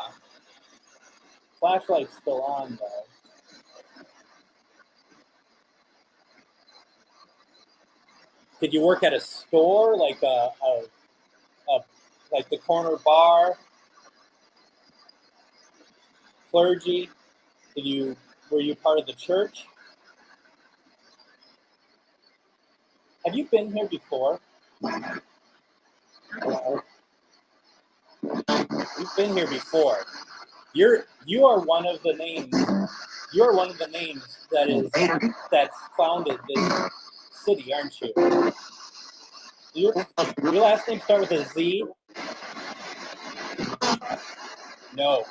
Flashlight's still on though. Did you work at a store, like like the corner bar? Clergy? Were you part of the church? Have you been here before? You've been here before. You are one of the names. You are one of the names that's founded this city, aren't you? Your last name start with a Z? No.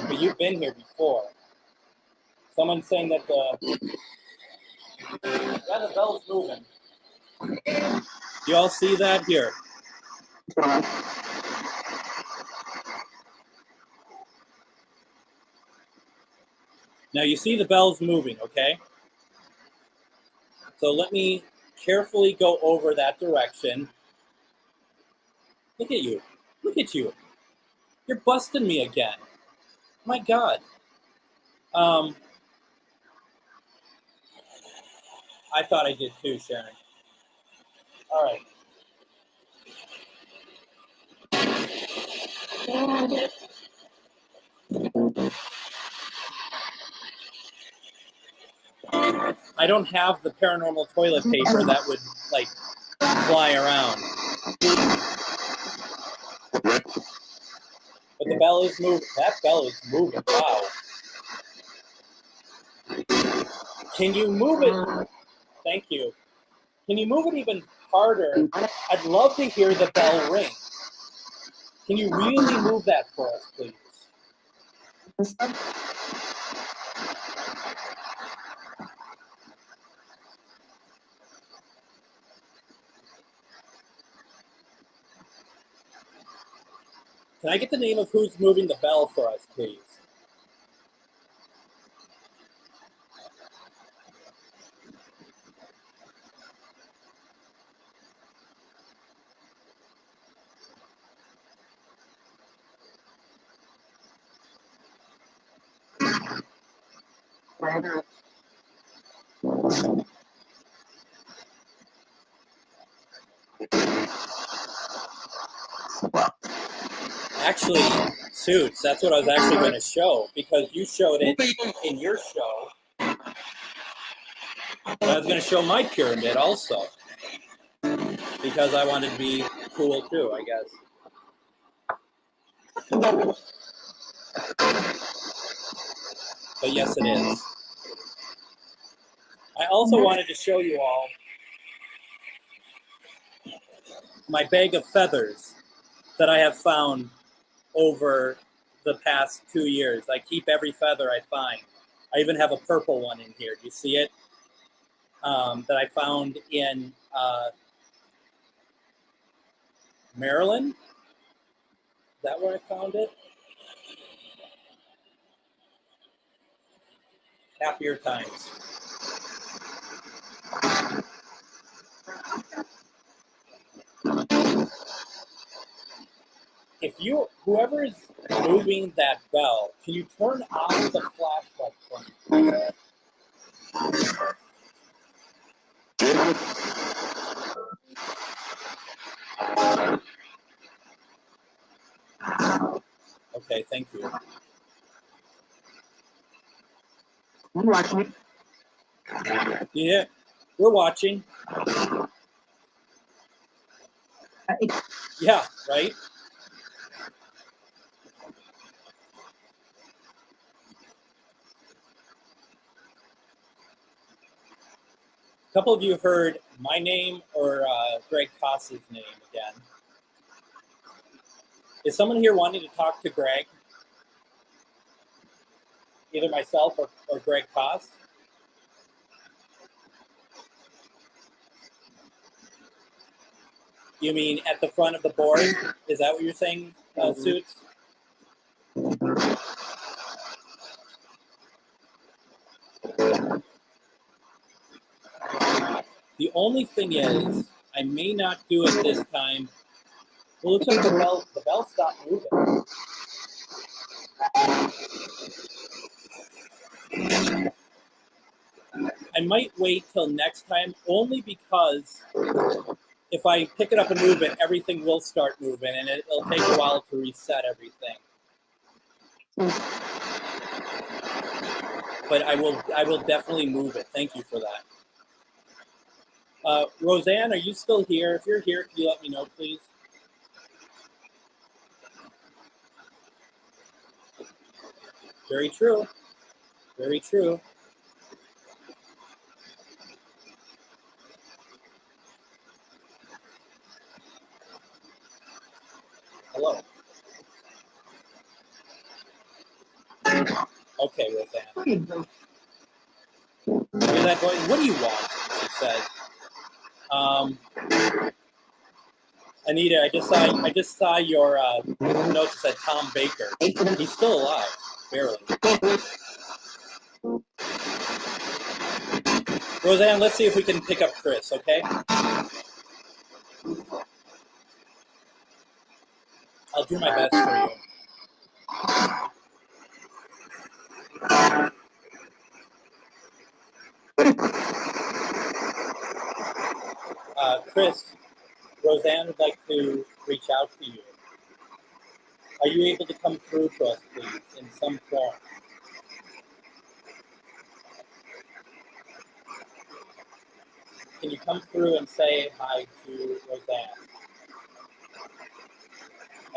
But you've been here before. Someone's saying that the bell's moving. You all see that here? Now you see the bells moving, okay? So let me carefully go over that direction. Look at you. Look at you. You're busting me again. My God. I thought I did too, Sharon. All right. I don't have the paranormal toilet paper that would fly around. But the bell is moving. That bell is moving. Wow. Can you move it? Thank you. Can you move it even harder? I'd love to hear the bell ring. Can you really move that for us, please? Can I get the name of who's moving the bell for us, please? Actually, Suits, that's what I was actually going to show, because you showed it in your show. But I was going to show my pyramid also, because I wanted to be cool too, I guess. But yes, it is. I also wanted to show you all my bag of feathers that I have found over the past 2 years. I keep every feather I find. I even have a purple one in here. Do you see it? That I found in Maryland. Is that where I found it? Happier times. If you, whoever is moving that bell, can you turn off the flashlight for me? Okay, thank you. I'm watching. Yeah, we're watching. Yeah, right? A couple of you heard my name or Greg Koss's name again. Is someone here wanting to talk to Greg? Either myself or Greg Koss? You mean at the front of the board? Is that what you're saying, Suits? The only thing is, I may not do it this time. Well, it looks like the bell stopped moving. I might wait till next time, only because if I pick it up and move it, everything will start moving, and it'll take a while to reset everything. But I will definitely move it. Thank you for that. Roseanne, are you still here? If you're here, can you let me know, please? Very true. Very true. Hello. Okay, Roseanne. Hear that going? What do you want? She said. Anita, I just saw your notes that said Tom Baker. He's still alive, barely. Roseanne, let's see if we can pick up Chris, okay? I'll do my best for you. Chris, Roseanne would like to reach out to you. Are you able to come through to us, please, in some form? Can you come through and say hi to Roseanne?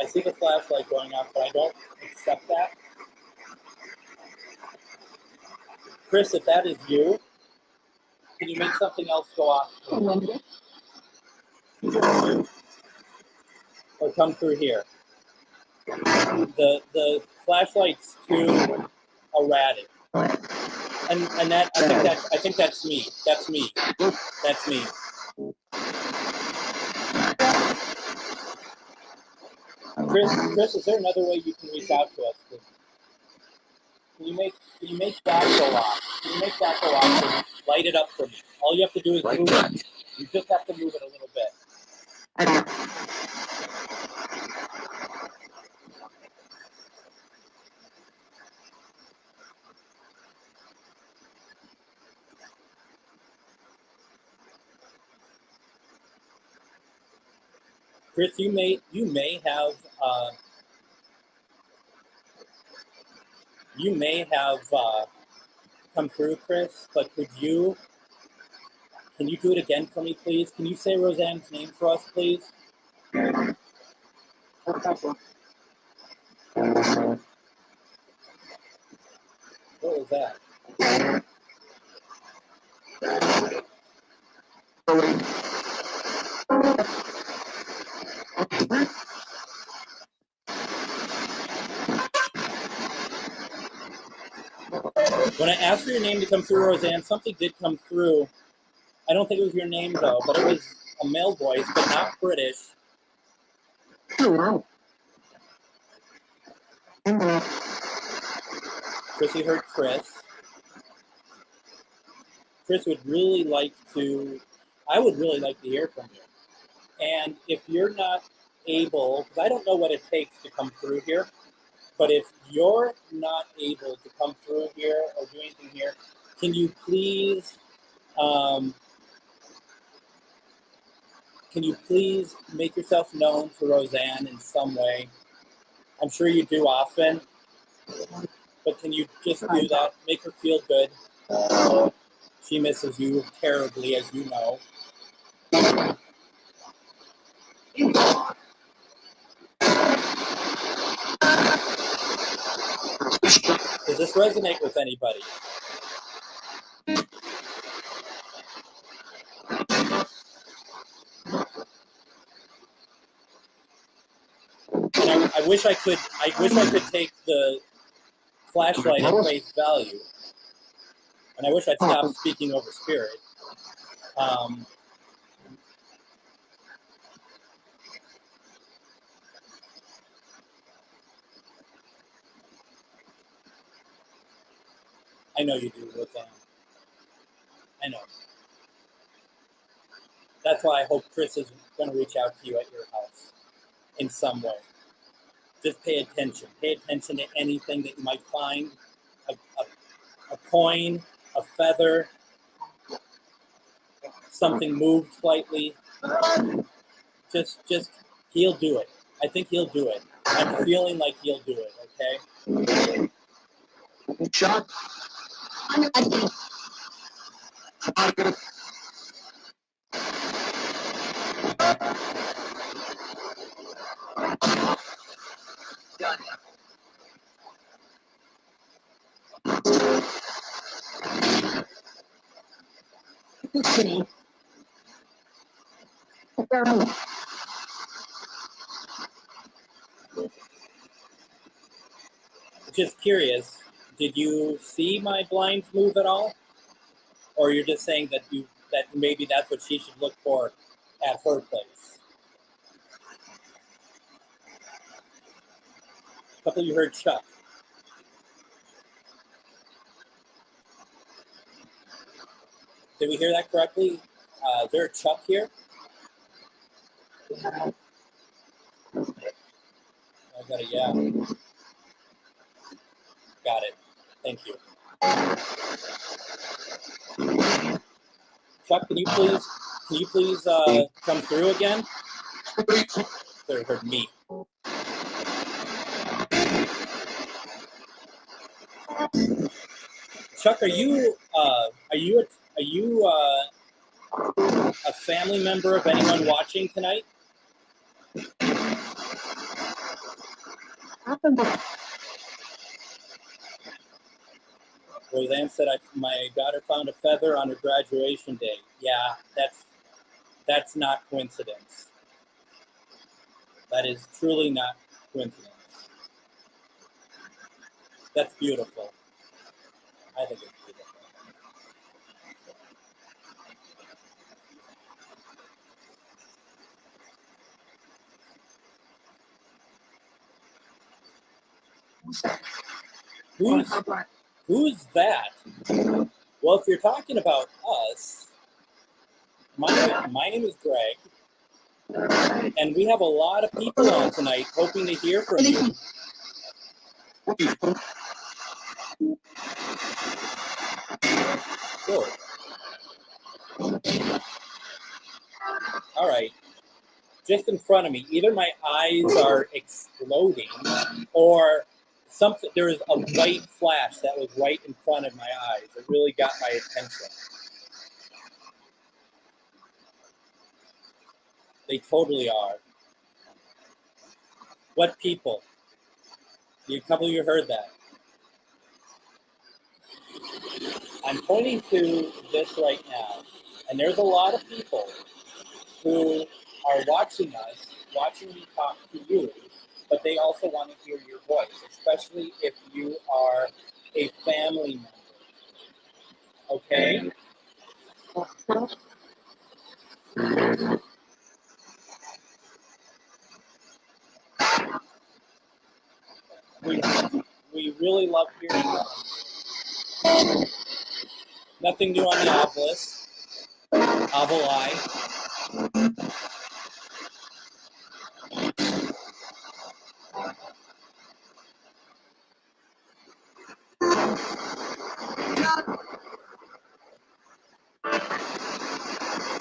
I see the flashlight going up, but I don't accept that. Chris, if that is you, can you make something else go off? Or come through here. The flashlight's too erratic. And that I think that's me. That's me. That's me. Chris, is there another way you can reach out to us? Can you make that go off? Can you make that go off and light it up for me? All you have to do is move it. You just have to move it a little bit. Chris, you may have come through, Chris, but can you do it again for me, please? Can you say Roseanne's name for us, please? What was that? When I asked for your name to come through, Roseanne, something did come through. I don't think it was your name, though, but it was a male voice, but not British. Chrissy heard Chris. Chris would really like to, I would really like to hear from you. And if you're not able, because I don't know what it takes to come through here, but if you're not able to come through here or do anything here, can you please make yourself known to Roseanne in some way? I'm sure you do often, but can you just do that? Make her feel good. She misses you terribly, as you know. Does this resonate with anybody? And I wish I could take the flashlight at face value, and I wish I'd stop speaking over spirit. I know you do, Roseanne. I know. That's why I hope Chris is going to reach out to you at your house in some way. Just pay attention. Pay attention to anything that you might find. A coin, a feather, something moved slightly. Just he'll do it. I think he'll do it. I'm feeling like he'll do it, okay? Shot. Just curious, did you see my blinds move at all? Or you're just saying that maybe that's what she should look for at her place? A couple of you heard Chuck. Did we hear that correctly? Is there a Chuck here? I got a yeah. Got it. Thank you. Chuck, can you please come through again? They heard me. Chuck, are you a family member of anyone watching tonight? Roseanne said, my daughter found a feather on her graduation day. Yeah, that's not coincidence. That is truly not coincidence. That's beautiful. I think it's beautiful. Who's that? Well, if you're talking about us, my name is Greg, and we have a lot of people on tonight hoping to hear from you. Cool. All right. Just in front of me, either my eyes are exploding or something. There is a white flash that was right in front of my eyes. It really got my attention. They totally are. What people? A couple of you heard that. I'm pointing to this right now, and there's a lot of people who are watching us, watching me talk to you, but they also want to hear your voice, especially if you are a family member. Okay? We really love hearing from you. Nothing new on the obelisk. Obeli.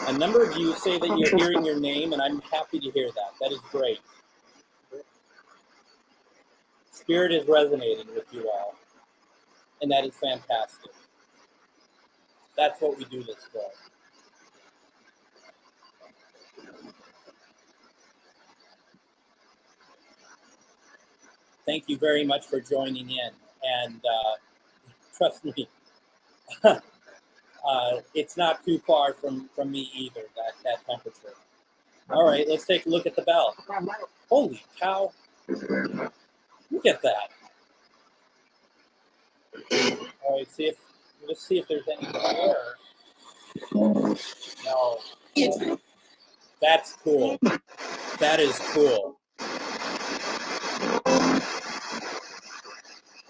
A number of you say that you're hearing your name, and I'm happy to hear that. That is great. Spirit is resonating with you all, and that is fantastic. That's what we do this for. Thank you very much for joining in, and trust me, it's not too far from me either, that temperature. All right, let's take a look at the bell. Holy cow. Look at that. All right, let's see if there's any more. No. That's cool. That is cool.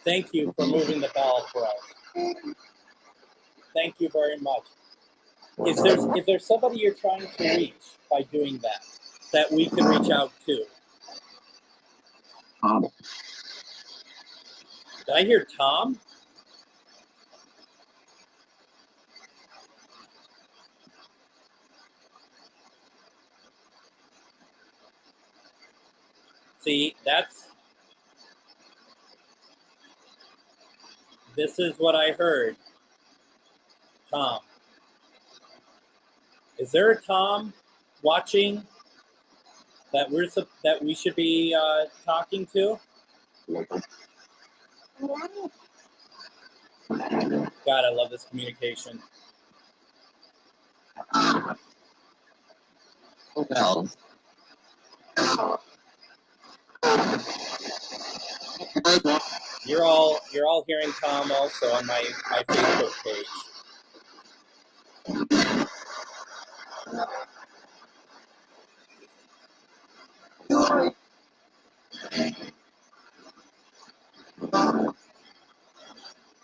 Thank you for moving the bell for us. Thank you very much. Is there somebody you're trying to reach by doing that we can reach out to? Did I hear Tom? See, this is what I heard. Tom. Is there a Tom watching that we should be talking to? God, I love this communication. Well. You're all hearing Tom also on my Facebook page.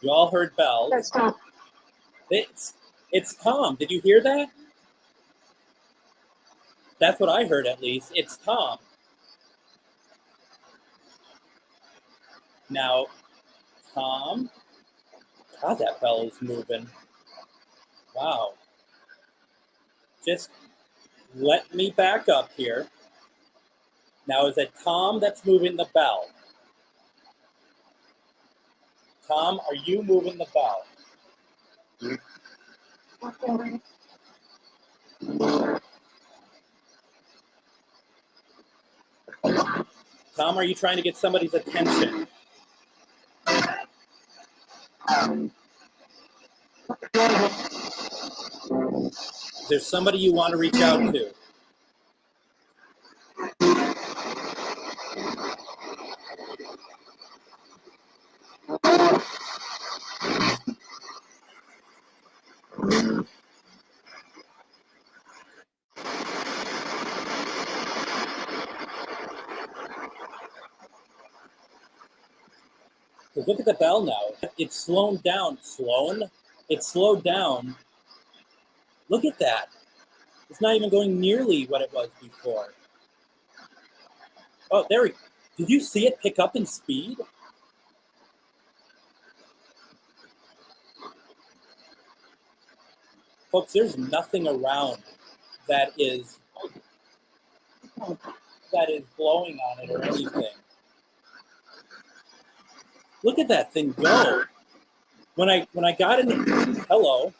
You all heard bells. That's Tom. It's Tom. Did you hear that? That's what I heard, at least. It's Tom. Now, Tom. God, that bell is moving. Wow. Just let me back up here. Now, is it Tom that's moving the bell? Tom, are you moving the bell? Tom, are you trying to get somebody's attention? Is there somebody you want to reach out to? Because look at the bell now. It's slowed down. It's slowed down. Look at that. It's not even going nearly what it was before. Oh, there we go. Did you see it pick up in speed? Folks, there's nothing around that is blowing on it or anything. Look at that thing go. When I got into hello,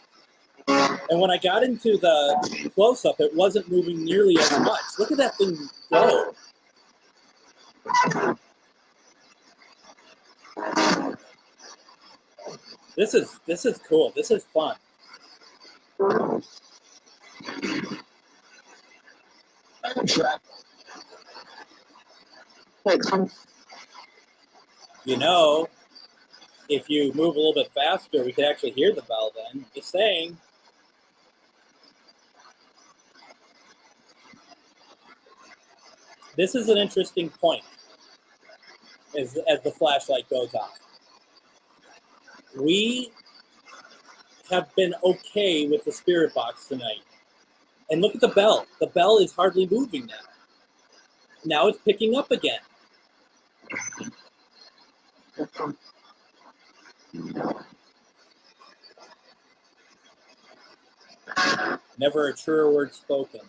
and when I got into the close-up, it wasn't moving nearly as much. Look at that thing go. This is cool. This is fun. You know, if you move a little bit faster, we could actually hear the bell then. Just saying. This is an interesting point as the flashlight goes on. We have been okay with the spirit box tonight. And look at the bell. The bell is hardly moving now. Now it's picking up again. Never a truer word spoken.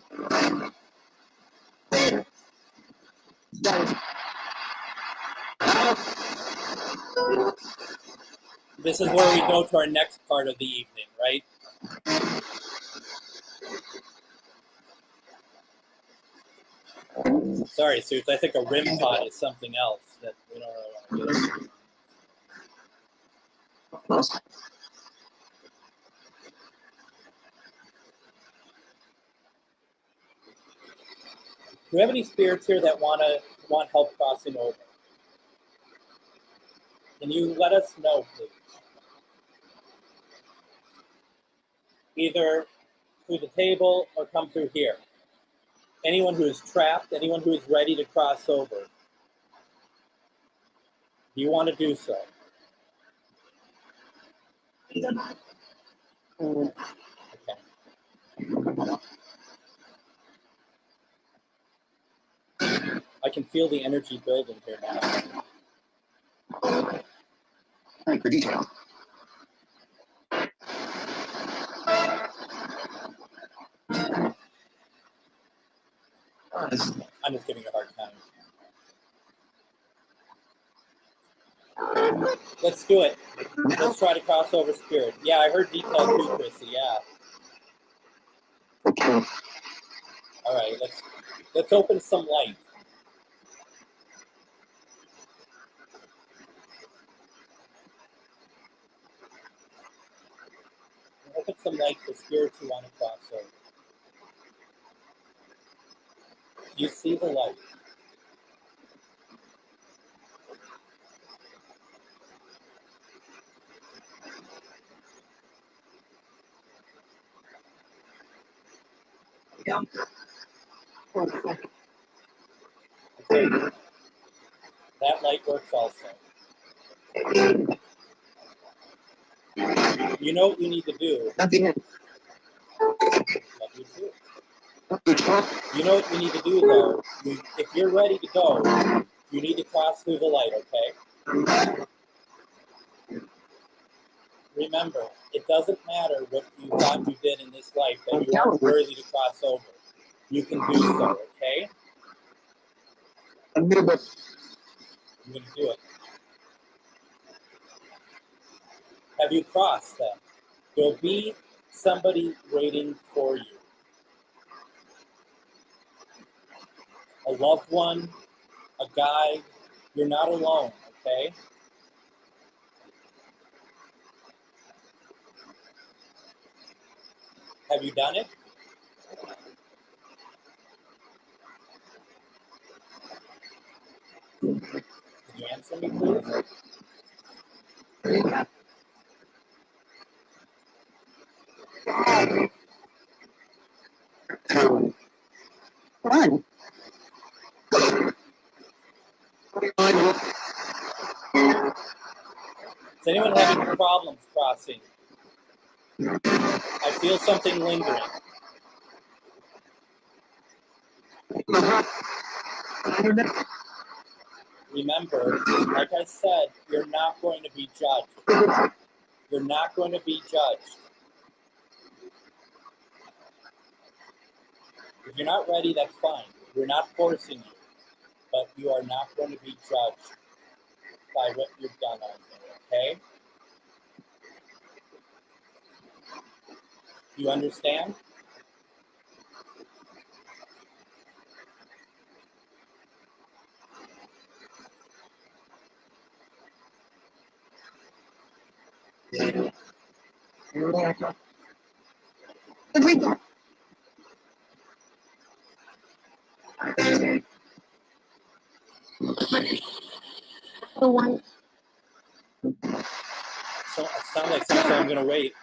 This is where we go to our next part of the evening, right? Sorry, Suits. I think a rim pod is something else that we don't really want to do. Do we have any spirits here that want help crossing over? Can you let us know, please? Either through the table or come through here. Anyone who is trapped, anyone who is ready to cross over. Do you want to do so? Okay. I can feel the energy building here now. Thank you for detail. I'm just giving you a hard time. Let's do it. Let's try to cross over spirit. Yeah, I heard detail too, Chrissy. Yeah. Okay. All right. Let's open some light. Open some light for spirits who want to cross over. You see the light. Yeah. Okay. That light works also. You know what you need to do. Nothing. Love you too. You know what you need to do though. If you're ready to go, you need to cross through the light, okay? Remember, it doesn't matter what you thought you did in this life, that you aren't worthy to cross over. You can do so, okay? I'm going to do it. Have you crossed them? There'll be somebody waiting for you. A loved one, a guide. You're not alone, okay? Have you done it? Can you answer me, please? Run. Is anyone having problems crossing? I feel something lingering. Remember, like I said, you're not going to be judged. You're not going to be judged. If you're not ready, that's fine. We're not forcing you, but you are not going to be judged by what you've done on there, okay? You understand? So it sounds like something, so I'm going to wait.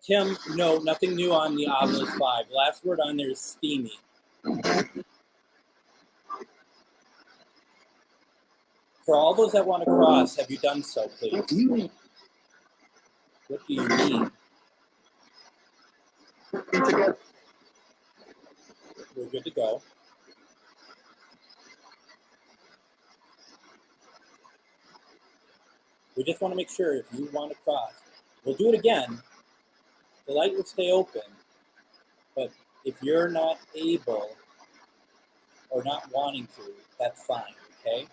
Tim, no, nothing new on the Obelisk 5. Last word on there is steamy. For all those that want to cross, have you done so, please? What do you mean? We're good to go. We just want to make sure if you want to cross, we'll do it again. The light will stay open, but if you're not able or not wanting to, that's fine, okay?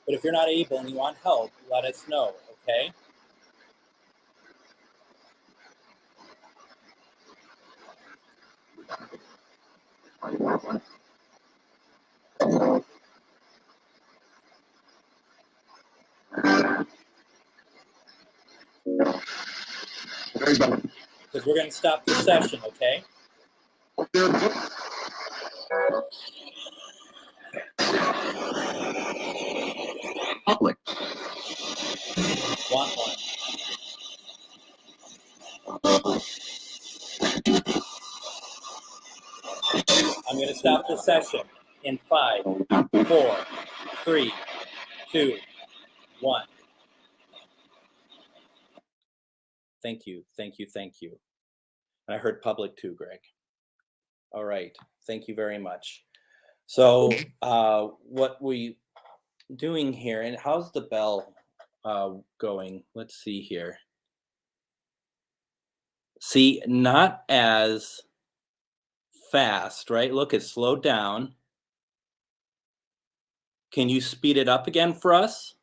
But if you're not able and you want help, let us know, okay? Because we're going to stop the session, okay? Public. Want one. I'm going to stop the session in 5, 4, 3, 2, 1. Thank you, thank you, thank you. And I heard public too, Greg. All right, thank you very much. So what we doing here, and how's the bell going? Let's see here. See, not as fast, right? Look, it slowed down. Can you speed it up again for us?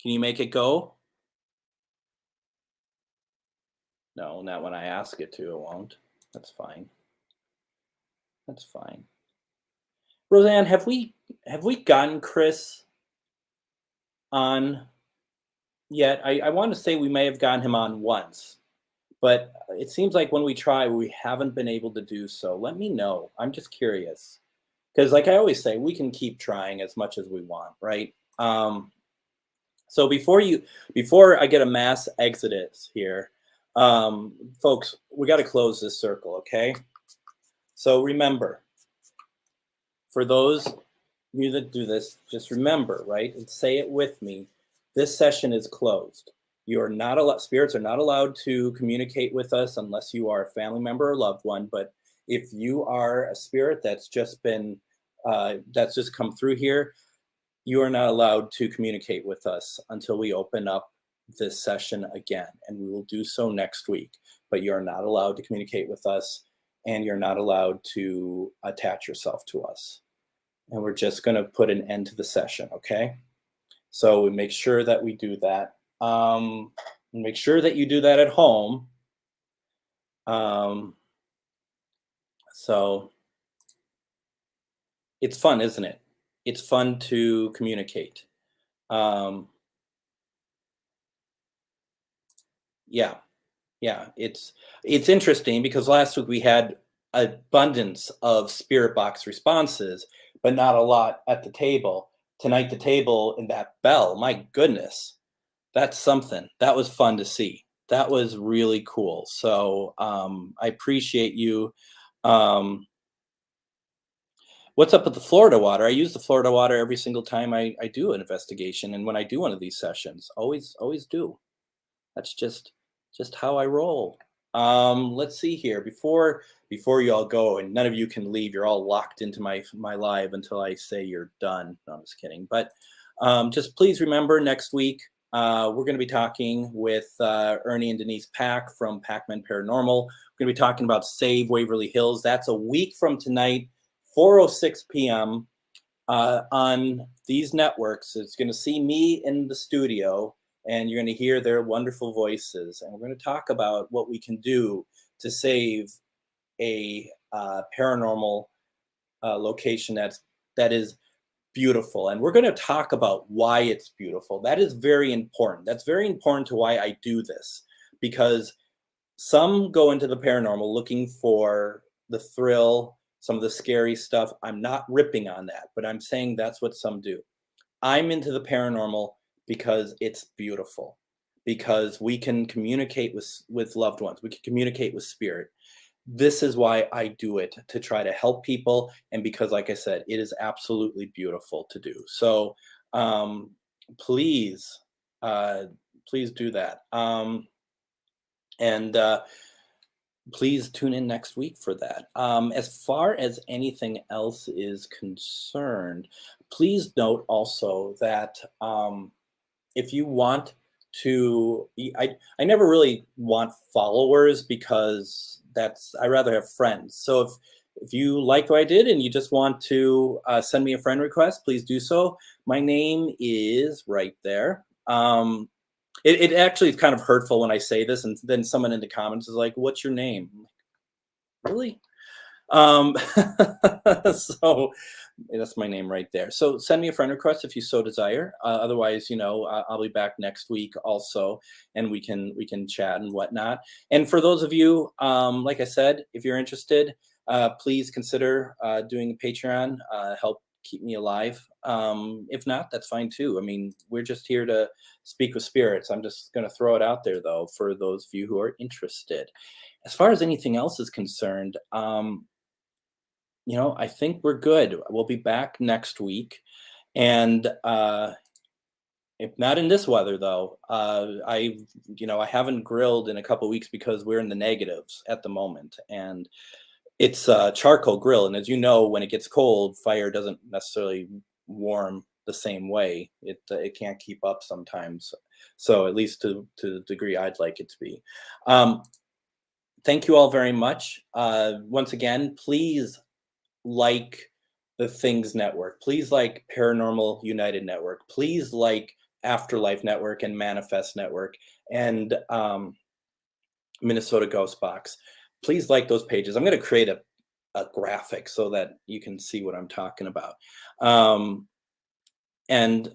Can you make it go? No, not when I ask it to, it won't. That's fine. That's fine. Roseanne, have we gotten Chris on yet? I want to say we may have gotten him on once, but it seems like when we try, we haven't been able to do so. Let me know. I'm just curious. Because like I always say, we can keep trying as much as we want, right? So before I get a mass exodus here, folks, we got to close this circle, okay? So remember, for those of you that do this, just remember, right? And say it with me. This session is closed. You are not allowed, spirits are not allowed to communicate with us unless you are a family member or loved one. But if you are a spirit that's just been, that's just come through here, you are not allowed to communicate with us until we open up this session again. And we will do so next week. But you're not allowed to communicate with us, and you're not allowed to attach yourself to us. And we're just going to put an end to the session, okay? So we make sure that we do that. Make sure that you do that at home. So it's fun, isn't it? It's fun to communicate. Yeah, it's interesting because last week we had abundance of spirit box responses, but not a lot at the table. Tonight, the table and that bell, my goodness, that's something. That was fun to see. That was really cool. So I appreciate you. Well, What's up with the Florida water? I use the Florida water every single time I do an investigation, and when I do one of these sessions, always do. That's just how I roll. Let's see here. Before you all go, and none of you can leave. You're all locked into my live until I say you're done. No, I'm just kidding. But just please remember, next week we're going to be talking with Ernie and Denise Pack from Pac-Man Paranormal. We're going to be talking about Save Waverly Hills. That's a week from tonight, 4:06 p.m. On these networks. It's going to see me in the studio, and you're going to hear their wonderful voices. And we're going to talk about what we can do to save a paranormal location that is beautiful. And we're going to talk about why it's beautiful. That is very important. That's very important to why I do this, because some go into the paranormal looking for the thrill, some of the scary stuff. I'm not ripping on that, but I'm saying that's what some do. I'm into the paranormal because it's beautiful, because we can communicate with loved ones. We can communicate with spirit. This is why I do it, to try to help people. And because, like I said, it is absolutely beautiful to do. So please do that. And please tune in next week for that. As far as anything else is concerned, please note also that if you want to, I never really want followers, because I rather have friends. So if you like what I did and you just want to send me a friend request, please do so. My name is right there. It actually is kind of hurtful when I say this, and then someone in the comments is like, "What's your name?" Really? So that's my name right there. So send me a friend request if you so desire. Otherwise, I'll be back next week also, and we can chat and whatnot. And for those of you, like I said, if you're interested, please consider doing a Patreon. Help keep me alive. If not, that's fine too. I mean, we're just here to speak with spirits. I'm just going to throw it out there, though, for those of you who are interested. As far as anything else is concerned, I think we're good. We'll be back next week. And if not in this weather, though, I haven't grilled in a couple of weeks because we're in the negatives at the moment. And it's a charcoal grill. And as you know, when it gets cold, fire doesn't necessarily warm the same way. It can't keep up sometimes. So at least to the degree I'd like it to be. Thank you all very much. Once again, please like the Things Network. Please like Paranormal United Network. Please like Afterlife Network and Manifest Network and Minnesota GhostBox. Please like those pages. I'm going to create a graphic so that you can see what I'm talking about. And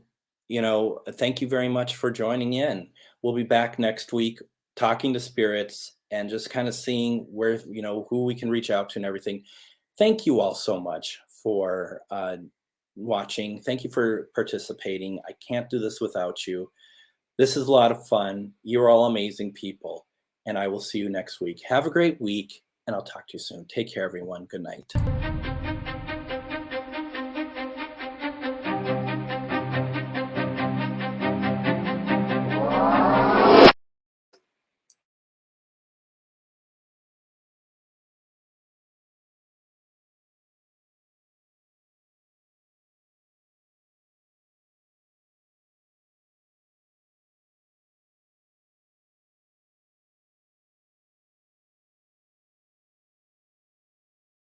thank you very much for joining in. We'll be back next week talking to spirits and just kind of seeing where, who we can reach out to and everything. Thank you all so much for watching. Thank you for participating. I can't do this without you. This is a lot of fun. You're all amazing people. And I will see you next week. Have a great week, and I'll talk to you soon. Take care, everyone. Good night.